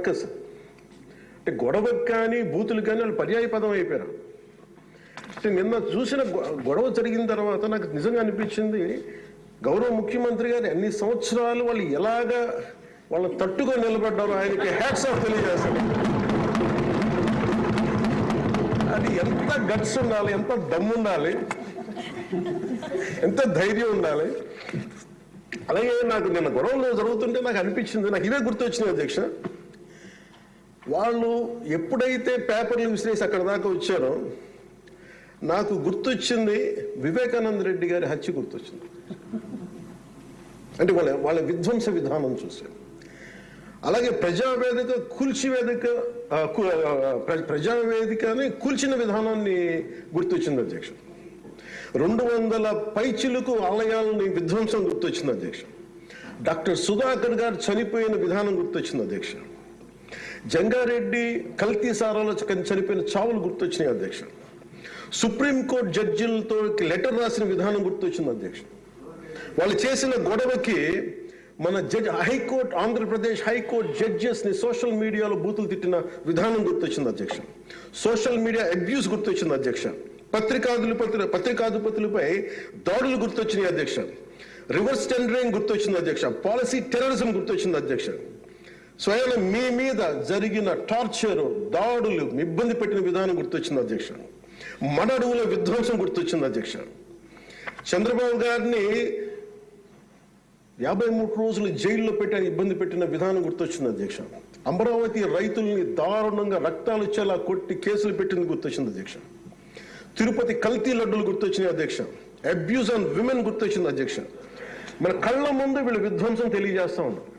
Circus. అంటే గొడవకు కానీ బూతులు కానీ వాళ్ళు పర్యాయ పదం అయిపోయారు. అంటే నిన్న చూసిన గొడవ జరిగిన తర్వాత నాకు నిజంగా అనిపించింది, గౌరవ ముఖ్యమంత్రి గారు అన్ని సంవత్సరాలు వాళ్ళు ఎలాగా వాళ్ళ తట్టుగా నిలబడ్డారో ఆయనకి హ్యాట్స్ ఆఫ్ తెలియజేస్తారు. అది ఎంత గట్స్ ఉండాలి, ఎంత దమ్ము ఉండాలి, ఎంత ధైర్యం ఉండాలి. అలాగే నాకు నిన్న గొడవలు జరుగుతుంటే నాకు అనిపించింది, నాకు ఇవే గుర్తొచ్చినాయి అధ్యక్ష. వాళ్ళు ఎప్పుడైతే పేపర్లు విసిరేసి అక్కడ దాకా వచ్చారో నాకు గుర్తొచ్చింది వివేకానంద రెడ్డి గారి హత్య గుర్తొచ్చింది. అంటే వాళ్ళ విధ్వంస విధానం చూశాను. అలాగే ప్రజావేదికని కూల్చిన విధానాన్ని గుర్తొచ్చింది అధ్యక్ష. 200 పైచిలకు ఆలయాలని విధ్వంసం గుర్తొచ్చింది అధ్యక్ష. డాక్టర్ సుధాకర్ గారు చనిపోయిన విధానం గుర్తొచ్చింది అధ్యక్ష. జంగారెడ్డి కల్తీ సారాలో చనిపోయిన చావులు గుర్తొచ్చినాయి అధ్యక్ష. సుప్రీంకోర్టు జడ్జిలతో లెటర్ రాసిన విధానం గుర్తొచ్చింది అధ్యక్ష. వాళ్ళు చేసిన గొడవకి మన హైకోర్టు, ఆంధ్రప్రదేశ్ హైకోర్టు జడ్జెస్ ని సోషల్ మీడియాలో బూతులు తిట్టిన విధానం గుర్తొచ్చింది అధ్యక్ష. సోషల్ మీడియా అబ్యూస్ గుర్తొచ్చింది అధ్యక్ష. పత్రికాధిపతులపై దాడులు గుర్తొచ్చినాయి అధ్యక్ష. రివర్స్ టెండరింగ్ గుర్తొచ్చింది అధ్యక్ష. పాలసీ టెర్రరిజం గుర్తొచ్చింది అధ్యక్ష. స్వయం మీ మీద జరిగిన టార్చర్, దాడులు, ఇబ్బంది పెట్టిన విధానం గుర్తొచ్చింది అధ్యక్ష. మడడుగుల విధ్వంసం గుర్తొచ్చింది అధ్యక్ష. చంద్రబాబు గారిని 53 రోజులు జైల్లో పెట్టి ఇబ్బంది పెట్టిన విధానం గుర్తొచ్చింది అధ్యక్ష. అమరావతి రైతుల్ని దారుణంగా రక్తాలు వచ్చేలా కొట్టి కేసులు పెట్టింది గుర్తొచ్చింది అధ్యక్ష. తిరుపతి కల్తీ లడ్డులు గుర్తొచ్చినాయి అధ్యక్ష. అబ్యూజ్ ఆన్ విమెన్ గుర్తొచ్చింది అధ్యక్ష. మన కళ్ళ ముందు వీళ్ళు విధ్వంసం తెలియజేస్తా ఉన్నారు.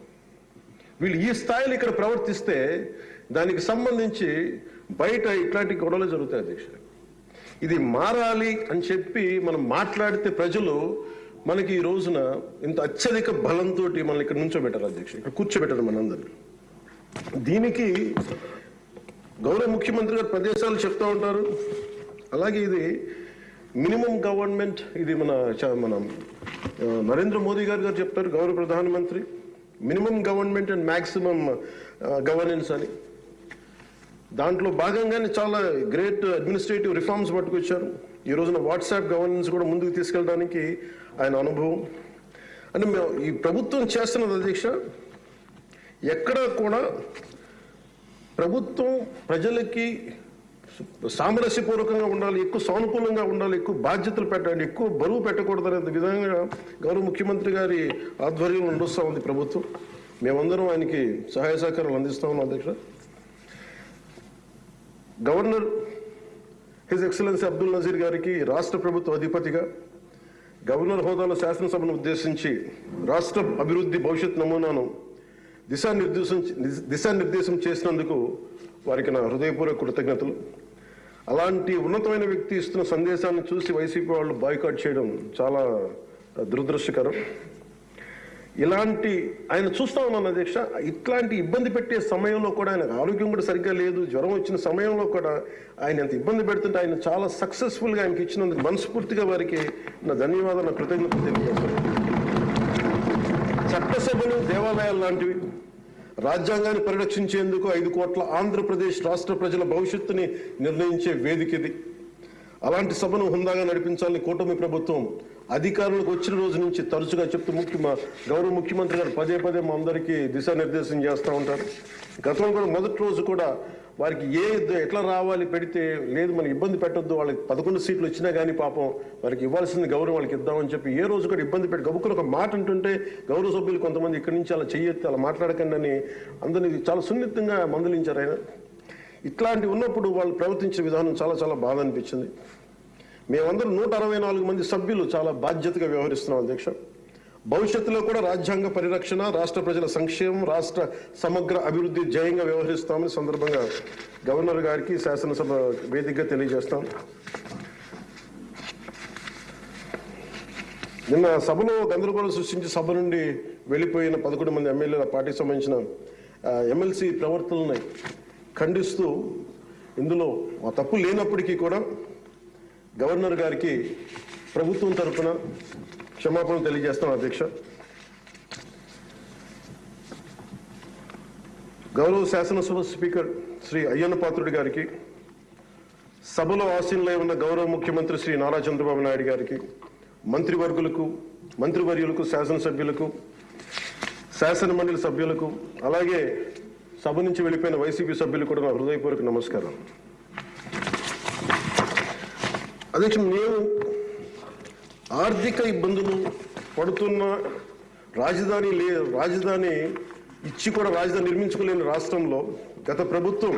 వీళ్ళు ఈ స్థాయిలో ఇక్కడ ప్రవర్తిస్తే దానికి సంబంధించి బయట ఇట్లాంటి గొడవలు జరుగుతాయి అధ్యక్ష. ఇది మారాలి అని చెప్పి మనం మాట్లాడితే ప్రజలు మనకి ఈ రోజున ఇంత అత్యధిక బలంతో మనల్ని ఇక్కడ నుంచోబెట్టారు అధ్యక్ష, ఇక్కడ కూర్చోబెట్టారు మనందరినీ. దీనికి గౌరవ ముఖ్యమంత్రి గారు ప్రదేశాలు చెప్తా ఉంటారు. అలాగే ఇది మినిమం గవర్నమెంట్, ఇది మన నరేంద్ర మోదీ గారు చెప్తారు, గౌరవ ప్రధానమంత్రి, minimum government and maximum governance అని. దాంట్లో భాగంగానే చాలా గ్రేట్ అడ్మినిస్ట్రేటివ్ రిఫార్మ్స్ పట్టుకొచ్చారు. ఈ రోజున వాట్సాప్ గవర్నెన్స్ కూడా ముందుకు తీసుకెళ్ళడానికి ఆయన అనుభవం. అంటే మేము ఈ ప్రభుత్వం చేస్తున్నది అధ్యక్ష, ఎక్కడ కూడా ప్రభుత్వం ప్రజలకి సామరస్యపూర్వకంగా ఉండాలి, ఎక్కువ సానుకూలంగా ఉండాలి, ఎక్కువ బాధ్యతలు పెట్టాలి, ఎక్కువ బరువు పెట్టకూడదు అనే విధంగా గౌరవ ముఖ్యమంత్రి గారి ఆధ్వర్యంలో నడుస్తూ ఉంది ప్రభుత్వం. మేమందరం ఆయనకి సహాయ సహకారాలు అందిస్తా ఉన్నాం అధ్యక్ష. Governor his excellency Abdul Nazeer గారికి రాష్ట్ర ప్రభుత్వ అధిపతిగా గవర్నర్ హోదాలో శాసనసభను ఉద్దేశించి రాష్ట్ర అభివృద్ధి భవిష్యత్ నమూనాను దిశానిర్దేశం చేసినందుకు వారికి నా హృదయపూర్వక కృతజ్ఞతలు. అలాంటి ఉన్నతమైన వ్యక్తి ఇస్తున్న సందేశాన్ని చూసి వైసీపీ వాళ్ళు బాయ్కాట్ చేయడం చాలా దురదృష్టకరం. ఇలాంటి ఆయన చూస్తా ఉన్నాను అధ్యక్ష. ఇట్లాంటి ఇబ్బంది పెట్టే సమయంలో కూడా ఆయన ఆరోగ్యం కూడా సరిగ్గా లేదు, జ్వరం వచ్చిన సమయంలో కూడా ఆయన ఎంత ఇబ్బంది పెడుతుంటే ఆయన చాలా సక్సెస్ఫుల్గా ఆయనకి ఇచ్చినందుకు మనస్ఫూర్తిగా వారికి నా ధన్యవాదాలు, నా కృతజ్ఞతలు తెలియజేస్తాను. చట్టసభలు, దేవాలయాలు లాంటివి రాజ్యాంగాన్ని పరిరక్షించేందుకు 5 కోట్ల ఆంధ్రప్రదేశ్ రాష్ట్ర ప్రజల భవిష్యత్తుని నిర్ణయించే వేదిక ఇది. అలాంటి సభను హుందాగా నడిపించాలని కూటమి ప్రభుత్వం అధికారులకు వచ్చిన రోజు నుంచి తరచుగా చెప్తూ గౌరవ ముఖ్యమంత్రి గారు పదే మా అందరికీ దిశానిర్దేశం చేస్తూ ఉంటారు. గతంలో కూడా మొదటి రోజు కూడా వారికి ఎట్లా రావాలి పెడితే లేదు మనం ఇబ్బంది పెట్టొద్దు, వాళ్ళకి 11 సీట్లు వచ్చినా కానీ పాపం వారికి ఇవ్వాల్సింది గౌరవం వాళ్ళకి ఇద్దామని చెప్పి ఏ రోజు కూడా ఇబ్బంది పెట్టి గబుక్కులు ఒక మాట అంటుంటే గౌరవ సభ్యులు కొంతమంది ఇక్కడి నుంచి అలా చెయ్యొద్దు, అలా మాట్లాడకండి అని అందరినీ చాలా సున్నితంగా మందలించారు ఆయన. ఇట్లాంటి ఉన్నప్పుడు వాళ్ళు ప్రవర్తించే విధానం చాలా బాధ అనిపించింది. మేమందరం 164 మంది సభ్యులు చాలా బాధ్యతగా వ్యవహరిస్తున్నాం అధ్యక్ష. భవిష్యత్తులో కూడా రాజ్యాంగ పరిరక్షణ, రాష్ట్ర ప్రజల సంక్షేమం, రాష్ట్ర సమగ్ర అభివృద్ధి జయంగా వ్యవహరిస్తామని సందర్భంగా గవర్నర్ గారికి శాసనసభ వేదికగా తెలియజేస్తాం. నిన్న సభలో గందరగోళం సృష్టించి సభ నుండి వెళ్ళిపోయిన 11 మంది ఎమ్మెల్యేల పార్టీకి సంబంధించిన ఎమ్మెల్సీ ప్రవర్తనని ఖండిస్తూ ఇందులో ఆ తప్పు లేనప్పటికీ కూడా గవర్నర్ గారికి ప్రభుత్వం తరఫున క్షమాపణ తెలియజేస్తాం అధ్యక్ష. గౌరవ శాసనసభ స్పీకర్ శ్రీ అయ్యన్న పాత్రుడి గారికి, సభలో ఆసీనులై ఉన్న గౌరవ ముఖ్యమంత్రి శ్రీ నారా చంద్రబాబు నాయుడు గారికి, మంత్రివర్యులకు, శాసనసభ్యులకు, శాసనమండలి సభ్యులకు, అలాగే సభ నుంచి వెళ్ళిపోయిన వైసీపీ సభ్యులకు కూడా నా హృదయపూర్వక నమస్కారం. అధ్యక్ష, మేము ఆర్థిక ఇబ్బందులు పడుతున్న రాజధాని ఇచ్చి కూడా రాజధాని నిర్మించుకోలేని రాష్ట్రంలో గత ప్రభుత్వం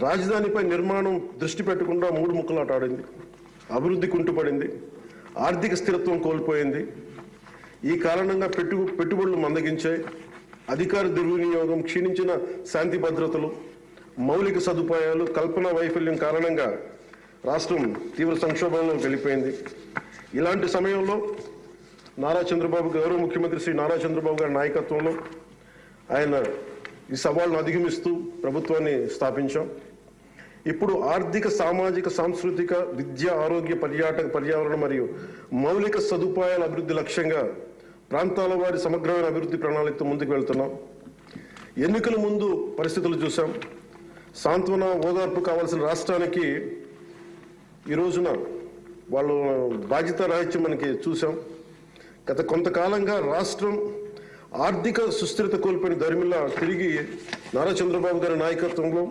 రాజధానిపై నిర్మాణం దృష్టి పెట్టకుండా మూడు ముక్కలాట ఆడింది. అభివృద్ధి కుంటుపడింది, ఆర్థిక స్థిరత్వం కోల్పోయింది. ఈ కారణంగా పెట్టుబడులు మందగించాయి, అధికార దుర్వినియోగం, క్షీణించిన శాంతి భద్రతలు, మౌలిక సదుపాయాలు, కల్పనా వైఫల్యం కారణంగా రాష్ట్రం తీవ్ర సంక్షోభంలో వెళ్ళిపోయింది. ఇలాంటి సమయంలో గౌరవ ముఖ్యమంత్రి శ్రీ నారా చంద్రబాబు గారి నాయకత్వంలో ఆయన ఈ సవాళ్ళను అధిగమిస్తూ ప్రభుత్వాన్ని స్థాపించాం. ఇప్పుడు ఆర్థిక, సామాజిక, సాంస్కృతిక, విద్య, ఆరోగ్య, పర్యావరణ మరియు మౌలిక సదుపాయాల అభివృద్ధి లక్ష్యంగా ప్రాంతాల వారి సమగ్రమైన అభివృద్ధి ప్రణాళికతో ముందుకు వెళ్తున్నాం. ఎన్నికల ముందు పరిస్థితులు చూసాం. సాంత్వన, ఓదార్పు కావాల్సిన రాష్ట్రానికి ఈ రోజున వాళ్ళు బాధ్యత రాహిత్యం మనకి చూసాం. గత కొంతకాలంగా రాష్ట్రం ఆర్థిక సుస్థిరత కోల్పోయిన దరిమిలా తిరిగి నారా చంద్రబాబు గారి నాయకత్వంలో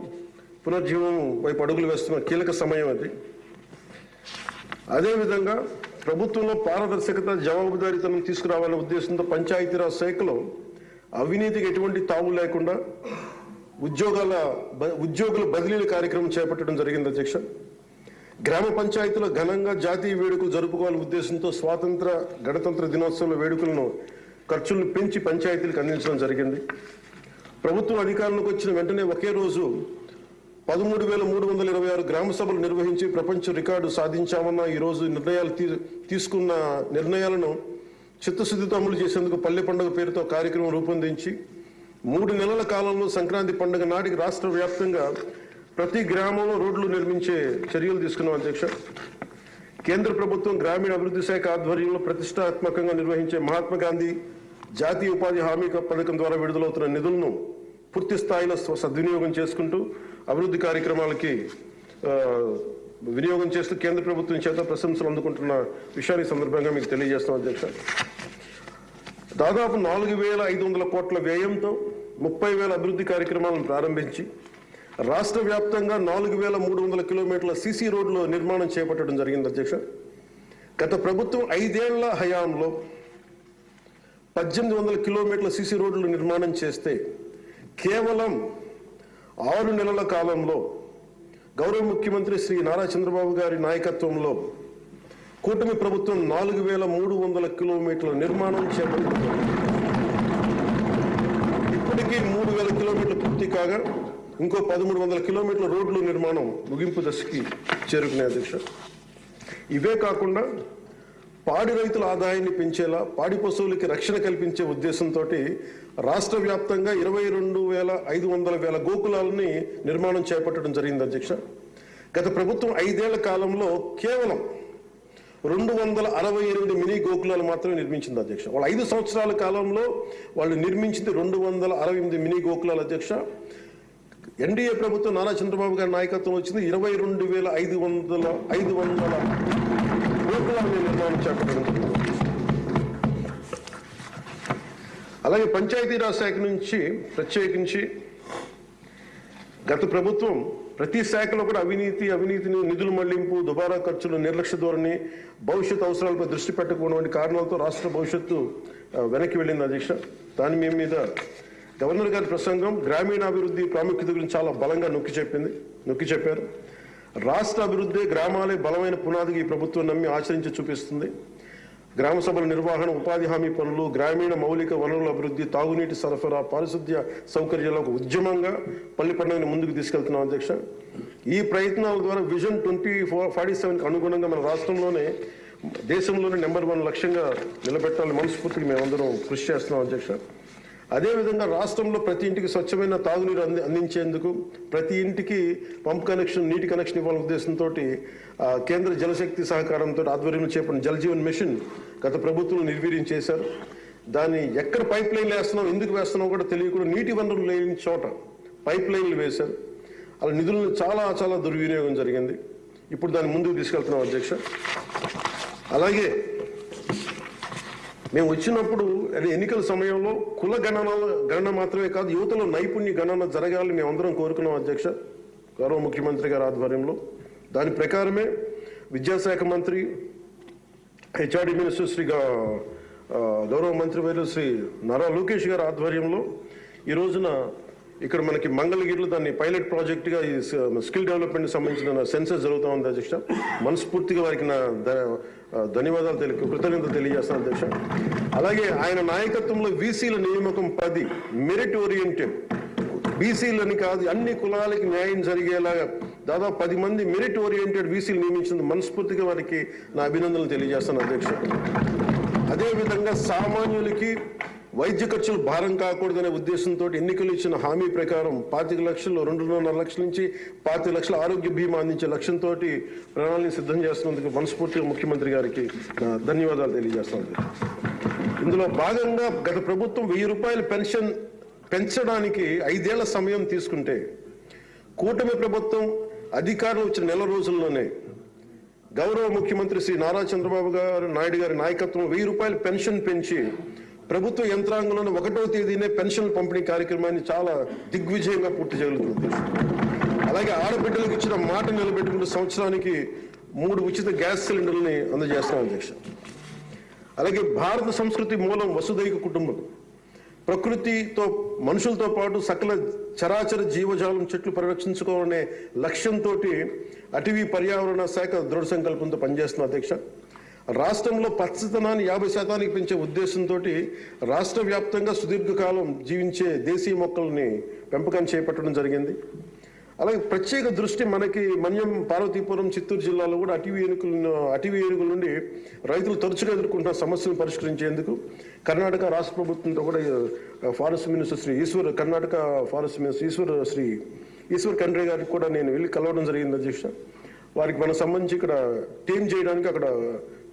పునర్జీవం వైపు అడుగులు వేస్తున్న కీలక సమయం అది. అదేవిధంగా ప్రభుత్వంలో పారదర్శకత, జవాబుదారీతనం తీసుకురావాలనే ఉద్దేశంతో పంచాయతీరాజ్ శాఖలో అవినీతికి ఎటువంటి తావు లేకుండా ఉద్యోగుల బదిలీల కార్యక్రమం చేపట్టడం జరిగింది అధ్యక్ష. గ్రామ పంచాయతీలో ఘనంగా జాతీయ వేడుకలు జరుపుకోవాలనే ఉద్దేశంతో గణతంత్ర దినోత్సవ వేడుకలను ఖర్చులను పెంచి పంచాయతీలకు అందించడం జరిగింది. ప్రభుత్వం అధికారంలోకి వచ్చిన వెంటనే ఒకే రోజు 13,326 గ్రామ సభలు నిర్వహించి ప్రపంచ రికార్డు సాధించామన్న ఈరోజు తీసుకున్న నిర్ణయాలను చిత్తశుద్ధితో అమలు చేసేందుకు పల్లె పండుగ పేరుతో కార్యక్రమం రూపొందించి 3 నెలల కాలంలో సంక్రాంతి పండుగ నాటికి రాష్ట్ర వ్యాప్తంగా ప్రతి గ్రామంలో రోడ్లు నిర్మించే చర్యలు తీసుకున్నాం అధ్యక్ష. కేంద్ర ప్రభుత్వం గ్రామీణ అభివృద్ధి శాఖ ఆధ్వర్యంలో ప్రతిష్టాత్మకంగా నిర్వహించే మహాత్మా గాంధీ జాతీయ ఉపాధి హామీ పథకం ద్వారా విడుదలవుతున్న నిధులను పూర్తి స్థాయిలో సద్వినియోగం చేసుకుంటూ అభివృద్ధి కార్యక్రమాలకి వినియోగం చేస్తూ కేంద్ర ప్రభుత్వం చేత ప్రశంసలు అందుకుంటున్న విషయాన్ని సందర్భంగా మీకు తెలియజేస్తాం అధ్యక్ష. దాదాపు 4,500 కోట్ల వ్యయంతో 30,000 అభివృద్ధి కార్యక్రమాలను ప్రారంభించి రాష్ట్ర వ్యాప్తంగా 4,300 కిలోమీటర్ల సీసీ రోడ్లు నిర్మాణం చేపట్టడం జరిగింది అధ్యక్ష. గత ప్రభుత్వం 5 ఏళ్ల హయాంలో 1,800 కిలోమీటర్ల సీసీ రోడ్లు నిర్మాణం చేస్తే కేవలం 6 నెలల కాలంలో గౌరవ ముఖ్యమంత్రి శ్రీ నారా చంద్రబాబు గారి నాయకత్వంలో కూటమి ప్రభుత్వం 4,300 కిలోమీటర్ల నిర్మాణం చేపట్టింది. ఇప్పటికీ 3,000 కిలోమీటర్లు పూర్తి కాగా ఇంకో 1,300 కిలోమీటర్ల రోడ్లు నిర్మాణం ముగింపు దశకి చేరుకునే అధ్యక్ష. ఇవే కాకుండా పాడి రైతుల ఆదాయాన్ని పెంచేలా, పాడి పశువులకి రక్షణ కల్పించే ఉద్దేశంతో రాష్ట్ర వ్యాప్తంగా 22,500 గోకులాలని నిర్మాణం చేపట్టడం జరిగింది అధ్యక్ష. గత ప్రభుత్వం 5 ఏళ్ల కాలంలో కేవలం 268 మినీ గోకులాలు మాత్రమే నిర్మించింది అధ్యక్ష. వాళ్ళు 5 సంవత్సరాల కాలంలో వాళ్ళు నిర్మించింది 268 మినీ గోకులాలు అధ్యక్ష. ఎన్డీఏ ప్రభుత్వం నారా చంద్రబాబు గారి నాయకత్వం వచ్చింది 22,500 గోకులాలను నిర్మాణం చేపట్టడం జరిగింది. అలాగే పంచాయతీరాజ్ శాఖ నుంచి ప్రత్యేకించి గత ప్రభుత్వం ప్రతి శాఖలో కూడా అవినీతిని, నిధుల మళ్లింపు, దుబారా ఖర్చులు, నిర్లక్ష్య ధోరణి, భవిష్యత్ అవసరాలపై దృష్టి పెట్టకపోవడం వంటి కారణాలతో రాష్ట్ర భవిష్యత్తు వెనక్కి వెళ్ళింది అధ్యక్ష. దాని మీద గవర్నర్ గారి ప్రసంగం గ్రామీణాభివృద్ధి ప్రాముఖ్యత గురించి చాలా బలంగా నొక్కి చెప్పారు. రాష్ట్ర అభివృద్ధి, గ్రామాలే బలమైన పునాదికి ఈ ప్రభుత్వం నమ్మి ఆచరించి చూపిస్తుంది. గ్రామ సభల నిర్వహణ, ఉపాధి హామీ పనులు, గ్రామీణ మౌలిక వనరుల అభివృద్ధి, తాగునీటి సరఫరా, పారిశుద్ధ్య సౌకర్యాల ఒక ఉద్యమంగా పల్లి పండుగని ముందుకు తీసుకెళ్తున్నాం అధ్యక్ష. ఈ ప్రయత్నాల ద్వారా విజన్ 2047కి అనుగుణంగా మన రాష్ట్రంలోనే దేశంలోనే నెంబర్ 1 లక్ష్యంగా నిలబెట్టాలని మనస్ఫూర్తిగా మేమందరం కృషి చేస్తున్నాం అధ్యక్ష. అదేవిధంగా రాష్ట్రంలో ప్రతి ఇంటికి స్వచ్ఛమైన తాగునీరు అందించేందుకు ప్రతి ఇంటికి పంప్ కనెక్షన్, నీటి కనెక్షన్ ఇవ్వాలనే ఉద్దేశంతో కేంద్ర జలశక్తి సహకారంతో ఆధ్వర్యంలో చేపట్టిన జల్ జీవన్ మిషన్ గత ప్రభుత్వం నిర్వీర్యం చేశారు. దాన్ని ఎక్కడ పైప్ లైన్లు వేస్తున్నాం, ఎందుకు వేస్తున్నాం కూడా తెలియకుండా నీటి వనరులు లేని చోట పైప్ లైన్లు వేశారు. అలా నిధులను చాలా చాలా దుర్వినియోగం జరిగింది. ఇప్పుడు దాన్ని ముందుకు తీసుకెళ్తున్నాం అధ్యక్ష. అలాగే మేము వచ్చినప్పుడు ఎన్నికల సమయంలో కుల గణన మాత్రమే కాదు, యువతలో నైపుణ్య గణన జరగాలని మేమందరం కోరుకున్నాం అధ్యక్ష, గౌరవ ముఖ్యమంత్రి గారి ఆధ్వర్యంలో. దాని ప్రకారమే విద్యాశాఖ మంత్రి, హెచ్ఆర్డి మినిస్టర్ శ్రీ గౌరవ మంత్రివర్యులు శ్రీ నారా లోకేష్ గారి ఆధ్వర్యంలో ఈ రోజున ఇక్కడ మనకి మంగళగిరిలో దాన్ని పైలట్ ప్రాజెక్టుగా ఈ స్కిల్ డెవలప్మెంట్కి సంబంధించిన సెన్సస్ జరుగుతూ ఉంది అధ్యక్ష. మనస్ఫూర్తిగా వారికి నా ధన్యవాదాలు కృతజ్ఞతలు తెలియజేస్తాను అధ్యక్ష. అలాగే ఆయన నాయకత్వంలో వీసీల నియామకం 10 మెరిట్ ఓరియంటెడ్, బీసీలని కాదు అన్ని కులాలకి న్యాయం జరిగేలాగా దాదాపు 10 మంది మెరిట్ ఓరియంటెడ్ వీసీలు నియమించింది. మనస్ఫూర్తిగా వారికి నా అభినందనలు తెలియజేస్తాను అధ్యక్ష. అదేవిధంగా సామాన్యులకి వైద్య ఖర్చులు భారం కాకూడదనే ఉద్దేశంతో ఎన్నికలు ఇచ్చిన హామీ ప్రకారం 25 లక్షలు, 2.5 లక్షల నుంచి 25 లక్షల ఆరోగ్య బీమా అందించే లక్ష్యంతో ప్రణాళిక సిద్ధం చేస్తున్నందుకు మనస్ఫూర్తిగా ముఖ్యమంత్రి గారికి ధన్యవాదాలు తెలియజేస్తున్నాను. ఇందులో భాగంగా గత ప్రభుత్వం 1000 రూపాయల పెన్షన్ పెంచడానికి 5 ఏళ్ల సమయం తీసుకుంటే, కూటమి ప్రభుత్వం అధికారులు వచ్చిన నెల రోజుల్లోనే గౌరవ ముఖ్యమంత్రి శ్రీ నారా చంద్రబాబు నాయుడు గారి నాయకత్వం 1000 రూపాయల పెన్షన్ పెంచి ప్రభుత్వ యంత్రాంగంలోనే 1వ తేదీనే పెన్షన్ పంపిణీ కార్యక్రమాన్ని చాలా దిగ్విజయంగా పూర్తి చేయగలుగుతుంది. అలాగే ఆడబిడ్డలకు ఇచ్చిన మాట నిలబెట్టుకుంటూ సంవత్సరానికి 3 ఉచిత గ్యాస్ సిలిండర్లని అందజేస్తాం అధ్యక్ష. అలాగే భారత సంస్కృతి మూలం వసుదైక కుటుంబం, ప్రకృతితో మనుషులతో పాటు సకల చరాచర జీవజాలం చెట్లు పరిరక్షించుకోవాలనే లక్ష్యంతో అటవీ పర్యావరణ శాఖ దృఢ సంకల్పంతో పనిచేస్తున్న అధ్యక్ష. రాష్ట్రంలో పచ్చదనాన్ని 50% పెంచే ఉద్దేశంతో రాష్ట్ర వ్యాప్తంగా సుదీర్ఘకాలం జీవించే దేశీయ మొక్కల్ని పెంపకం చేపట్టడం జరిగింది. అలాగే ప్రత్యేక దృష్టి మనకి మన్యం, పార్వతీపురం, చిత్తూరు జిల్లాలో కూడా అటవీ ఏనుగుల నుండి రైతులు తరచుగా ఎదుర్కొంటున్న సమస్యలను పరిష్కరించేందుకు కర్ణాటక రాష్ట్ర ప్రభుత్వంతో కూడా forest minister Shri Karnataka forest minister Eshwar Khandre గారికి కూడా నేను వెళ్ళి కలవడం జరిగింది అధ్యక్ష. వారికి మనకు సంబంధించి ఇక్కడ టీం చేయడానికి అక్కడ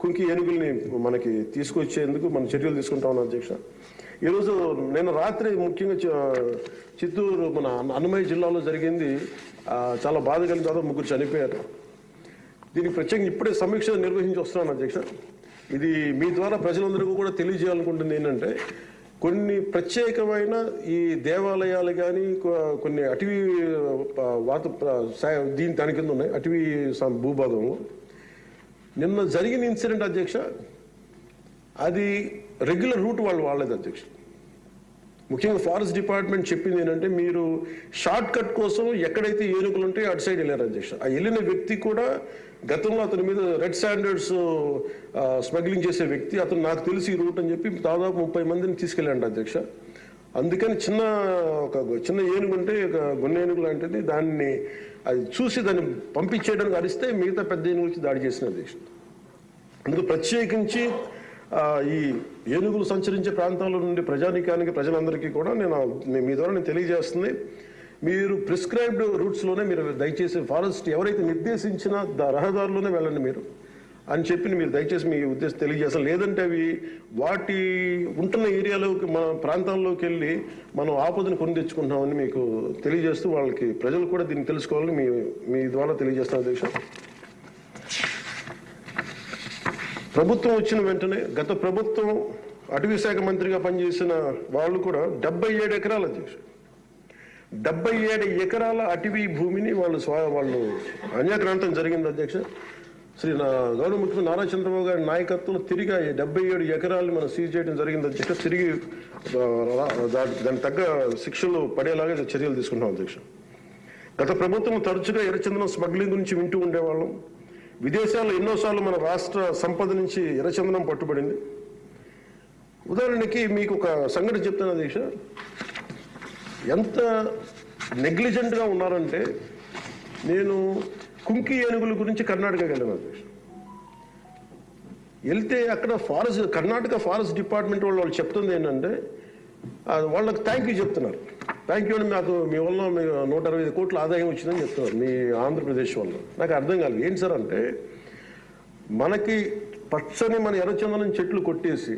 కుంకి ఏనుగుల్ని మనకి తీసుకొచ్చేందుకు మనం చర్యలు తీసుకుంటా ఉన్నాం అధ్యక్ష. ఈరోజు నేను రాత్రి ముఖ్యంగా చిత్తూరు మన అన్నమయ్య జిల్లాలో జరిగింది, చాలా బాధ కలిగి దాదాపు 3 చనిపోయారు. దీనికి ప్రత్యేకంగా ఇప్పుడే సమీక్ష నిర్వహించి వస్తున్నాను అధ్యక్ష. ఇది మీ ద్వారా ప్రజలందరికీ కూడా తెలియజేయాలనుకుంటుంది ఏంటంటే, కొన్ని ప్రత్యేకమైన ఈ దేవాలయాలు కానీ కొన్ని అటవీ దాని కింద ఉన్నాయి అటవీ భూభాగంలో. నిన్న జరిగిన ఇన్సిడెంట్ అధ్యక్ష, అది రెగ్యులర్ రూట్ వాళ్ళు వాడలేదు అధ్యక్ష. ముఖ్యంగా ఫారెస్ట్ డిపార్ట్మెంట్ చెప్పింది ఏంటంటే, మీరు షార్ట్ కట్ కోసం ఎక్కడైతే ఏనుగులు ఉంటాయో అటు సైడ్ వెళ్ళారు అధ్యక్ష. ఆ వెళ్ళిన వ్యక్తి కూడా గతంలో అతని మీద రెడ్ స్టాండర్డ్స్ స్మగ్లింగ్ చేసే వ్యక్తి, అతను నాకు తెలిసి ఈ రూట్ అని చెప్పి దాదాపు 30 మందిని తీసుకెళ్ళాడు అధ్యక్ష. అందుకని చిన్న ఏనుగు ఉంటే గొన్న ఏనుగు లాంటిది, దాన్ని అది చూసి దాన్ని పంపించేయడానికి అరిస్తే మిగతా పెద్ద ఏనుగులకి దాడి చేసిన అధ్యక్ష. అందుకు ప్రత్యేకించి ఈ ఏనుగులు సంచరించే ప్రాంతాల నుండి ప్రజలందరికీ కూడా మీ ద్వారా నేను తెలియజేస్తుంది, మీరు ప్రిస్క్రైబ్డ్ రూట్స్లోనే మీరు దయచేసి ఫారెస్ట్ ఎవరైతే నిర్దేశించిన రహదారులోనే వెళ్ళండి మీరు అని చెప్పి మీరు దయచేసి మీ ఉద్దేశం తెలియజేస్తాం. లేదంటే అవి వాటి ఉంటున్న ఏరియాలోకి మన ప్రాంతాల్లోకి వెళ్ళి మనం ఆపదను కొని తెచ్చుకుంటామని మీకు తెలియజేస్తూ వాళ్ళకి ప్రజలు కూడా దీన్ని తెలుసుకోవాలని మీ ద్వారా తెలియజేస్తాం అధ్యక్ష. ప్రభుత్వం వచ్చిన వెంటనే గత ప్రభుత్వం అటవీ శాఖ మంత్రిగా పనిచేసిన వాళ్ళు కూడా 77 ఎకరాలు అధ్యక్ష, 77 ఎకరాల అటవీ భూమిని వాళ్ళు అన్యాక్రాంతం జరిగింది అధ్యక్ష. గౌరవ ముఖ్యమంత్రి నారా చంద్రబాబు గారి నాయకత్వంలో తిరిగి 77 ఎకరాలు మనం సీజ్ చేయడం జరిగింది అధ్యక్ష. తిరిగి దానికి తగ్గ శిక్షలు పడేలాగా చర్యలు తీసుకుంటాం అధ్యక్ష. గత ప్రభుత్వం తరచుగా ఎర్రచందనం స్మగ్లింగ్ గురించి వింటూ ఉండేవాళ్ళం. విదేశాల్లో ఎన్నోసార్లు మన రాష్ట్ర సంపద నుంచి ఎర్రచందనం పట్టుబడింది. ఉదాహరణకి మీకు ఒక సంఘటన చెప్తాను అధ్యక్ష, ఎంత నెగ్లిజెంట్గా ఉన్నారంటే, నేను కుంకి ఏనుగుల గురించి కర్ణాటకకి వెళ్ళాను అధ్యక్ష. వెళ్తే అక్కడ కర్ణాటక ఫారెస్ట్ డిపార్ట్మెంట్ వాళ్ళు చెప్తుంది ఏంటంటే, వాళ్ళకి థ్యాంక్ యూ చెప్తున్నారు. థ్యాంక్ యూ అని మాకు మీ వల్ల 125 కోట్ల ఆదాయం వచ్చిందని చెప్తున్నారు మీ ఆంధ్రప్రదేశ్ వల్ల. నాకు అర్థం కాలేదు ఏంటి సార్ అంటే, మనకి పచ్చని మన ఎర్రచందనం చెట్లు కొట్టేసి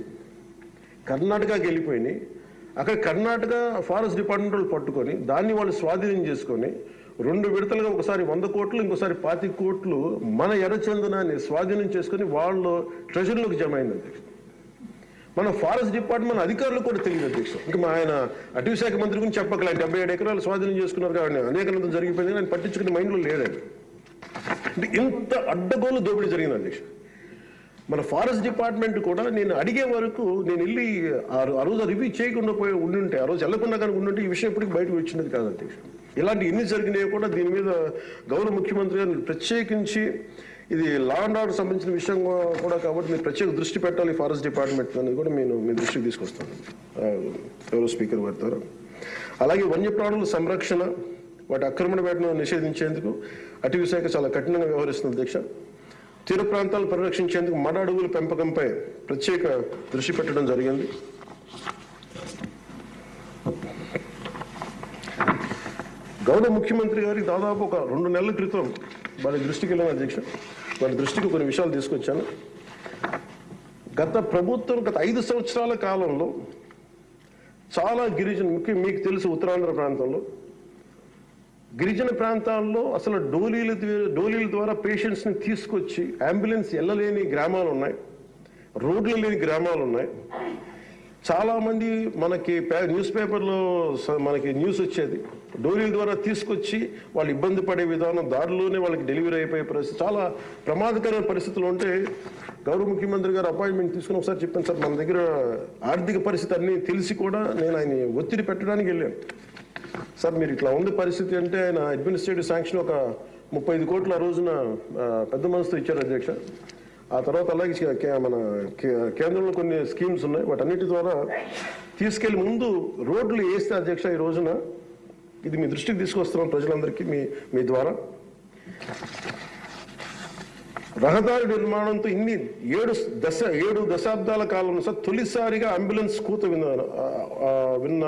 కర్ణాటకకి వెళ్ళిపోయినాయి. అక్కడ కర్ణాటక ఫారెస్ట్ డిపార్ట్మెంట్ వాళ్ళు పట్టుకొని దాన్ని వాళ్ళు స్వాధీనం చేసుకొని 2 విడతలుగా ఒకసారి 100 కోట్లు ఇంకోసారి 25 కోట్లు మన ఎర్రచందనాన్ని స్వాధీనం చేసుకొని వాళ్ళు ట్రెజరీలోకి జమ అయింది అధ్యక్ష. మన ఫారెస్ట్ డిపార్ట్మెంట్ అధికారులు కూడా తెలియదు అధ్యక్ష. ఇంకా ఆయన అటవీ శాఖ మంత్రి గురించి చెప్పకలే, 77 ఎకరాలు స్వాధీనం చేసుకున్నారు కాబట్టి అనేక జరిగిపోయింది, ఆయన పట్టించుకునే మైండ్లో లేడండి. అంటే ఇంత అడ్డగోలు దోపిడీ జరిగింది అధ్యక్ష. మన ఫారెస్ట్ డిపార్ట్మెంట్ కూడా నేను అడిగే వరకు నేను వెళ్ళి ఆ రోజు రివ్యూ చేయకుండా ఉండుంటే, ఆ రోజు వెళ్ళకుండా కానీ ఉండుంటే ఈ విషయం ఎప్పటికీ బయటకు వచ్చినది కాదు అధ్యక్ష. ఇలాంటి ఎన్ని జరిగినాయో కూడా దీని మీద గౌరవ ముఖ్యమంత్రి గారిని ప్రత్యేకించి, ఇది లా అండ్ ఆర్డర్ సంబంధించిన విషయం కూడా కాబట్టి మీరు ప్రత్యేక దృష్టి పెట్టాలి ఫారెస్ట్ డిపార్ట్మెంట్ అనేది కూడా నేను మీ దృష్టికి తీసుకొస్తాను గౌరవ స్పీకర్ వారి ద్వారా. అలాగే వన్యప్రాణుల సంరక్షణ, వాటి ఆక్రమణ వేటను నిషేధించేందుకు అటవీ శాఖ చాలా కఠినంగా వ్యవహరిస్తుంది అధ్యక్ష. తీర ప్రాంతాలను పరిరక్షించేందుకు మడ అడవుల పెంపకంపై ప్రత్యేక దృష్టి పెట్టడం జరిగింది. గౌరవ ముఖ్యమంత్రి గారికి దాదాపు ఒక 2 నెలల క్రితం వారి దృష్టికి వెళ్ళిన అధ్యక్ష, వారి దృష్టికి కొన్ని విషయాలు తీసుకొచ్చాను. గత 5 సంవత్సరాల కాలంలో చాలా గిరిజన, ముఖ్యంగా మీకు తెలుసు ఉత్తరాంధ్ర ప్రాంతంలో గిరిజన ప్రాంతాల్లో అసలు డోలీల ద్వారా పేషెంట్స్ని తీసుకొచ్చి అంబులెన్స్ వెళ్ళలేని గ్రామాలు ఉన్నాయి, రోడ్లు లేని గ్రామాలు ఉన్నాయి. చాలామంది మనకి న్యూస్ పేపర్లో మనకి న్యూస్ వచ్చేది, డోలీల ద్వారా తీసుకొచ్చి వాళ్ళు ఇబ్బంది పడే విధానం, దారిలోనే వాళ్ళకి డెలివరీ అయిపోయే పరిస్థితి, చాలా ప్రమాదకరమైన పరిస్థితులు ఉంటే గౌరవ ముఖ్యమంత్రి గారు అపాయింట్మెంట్ తీసుకుని ఒకసారి చెప్పాను, సార్ మన దగ్గర ఆర్థిక పరిస్థితి అన్నీ తెలిసి కూడా నేను ఆయన ఒత్తిడి పెట్టడానికి వెళ్ళాను. సార్ మీరు ఇట్లా ఉంది పరిస్థితి అంటే ఆయన అడ్మినిస్ట్రేటివ్ శాంక్షన్ ఒక 35 కోట్ల ఆ రోజున పెద్ద మనసుతో ఇచ్చారు అధ్యక్ష. ఆ తర్వాత అలాగే మన కేంద్రంలో కొన్ని స్కీమ్స్ ఉన్నాయి, వాటన్నిటి ద్వారా తీసుకెళ్లి ముందు రోడ్లు వేస్తే అధ్యక్ష ఈ రోజున ఇది మీ దృష్టికి తీసుకొస్తున్నాం ప్రజలందరికీ మీ ద్వారా. రహదారి నిర్మాణంతో ఇన్ని 7 దశాబ్దాల కాలంలో సార్ తొలిసారిగా అంబులెన్స్ కూత విన్న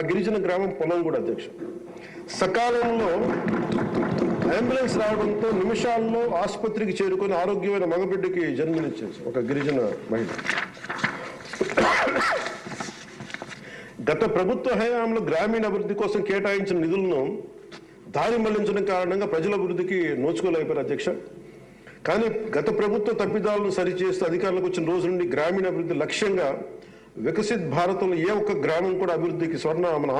గిరిజన గ్రామం పొలంగూడ అధ్యక్ష. సకాలంలో అంబులెన్స్ రావడంతో నిమిషాల్లో ఆసుపత్రికి చేరుకొని ఆరోగ్యమైన మగబిడ్డకి జన్మనిచ్చేది ఒక గిరిజన మహిళ. గత ప్రభుత్వ హయాంలో గ్రామీణ అభివృద్ధి కోసం కేటాయించిన నిధులను దారి మళ్లించడం కారణంగా ప్రజల అభివృద్ధికి నోచుకోలేకపోయారు అధ్యక్ష. కానీ గత ప్రభుత్వ తప్పిదాలను సరిచేస్తూ అధికారులకు వచ్చిన రోజు నుండి గ్రామీణ అభివృద్ధి లక్ష్యంగా వికసిత్ భారతంలో ఏ ఒక్క గ్రామం కూడా అభివృద్ధికి మన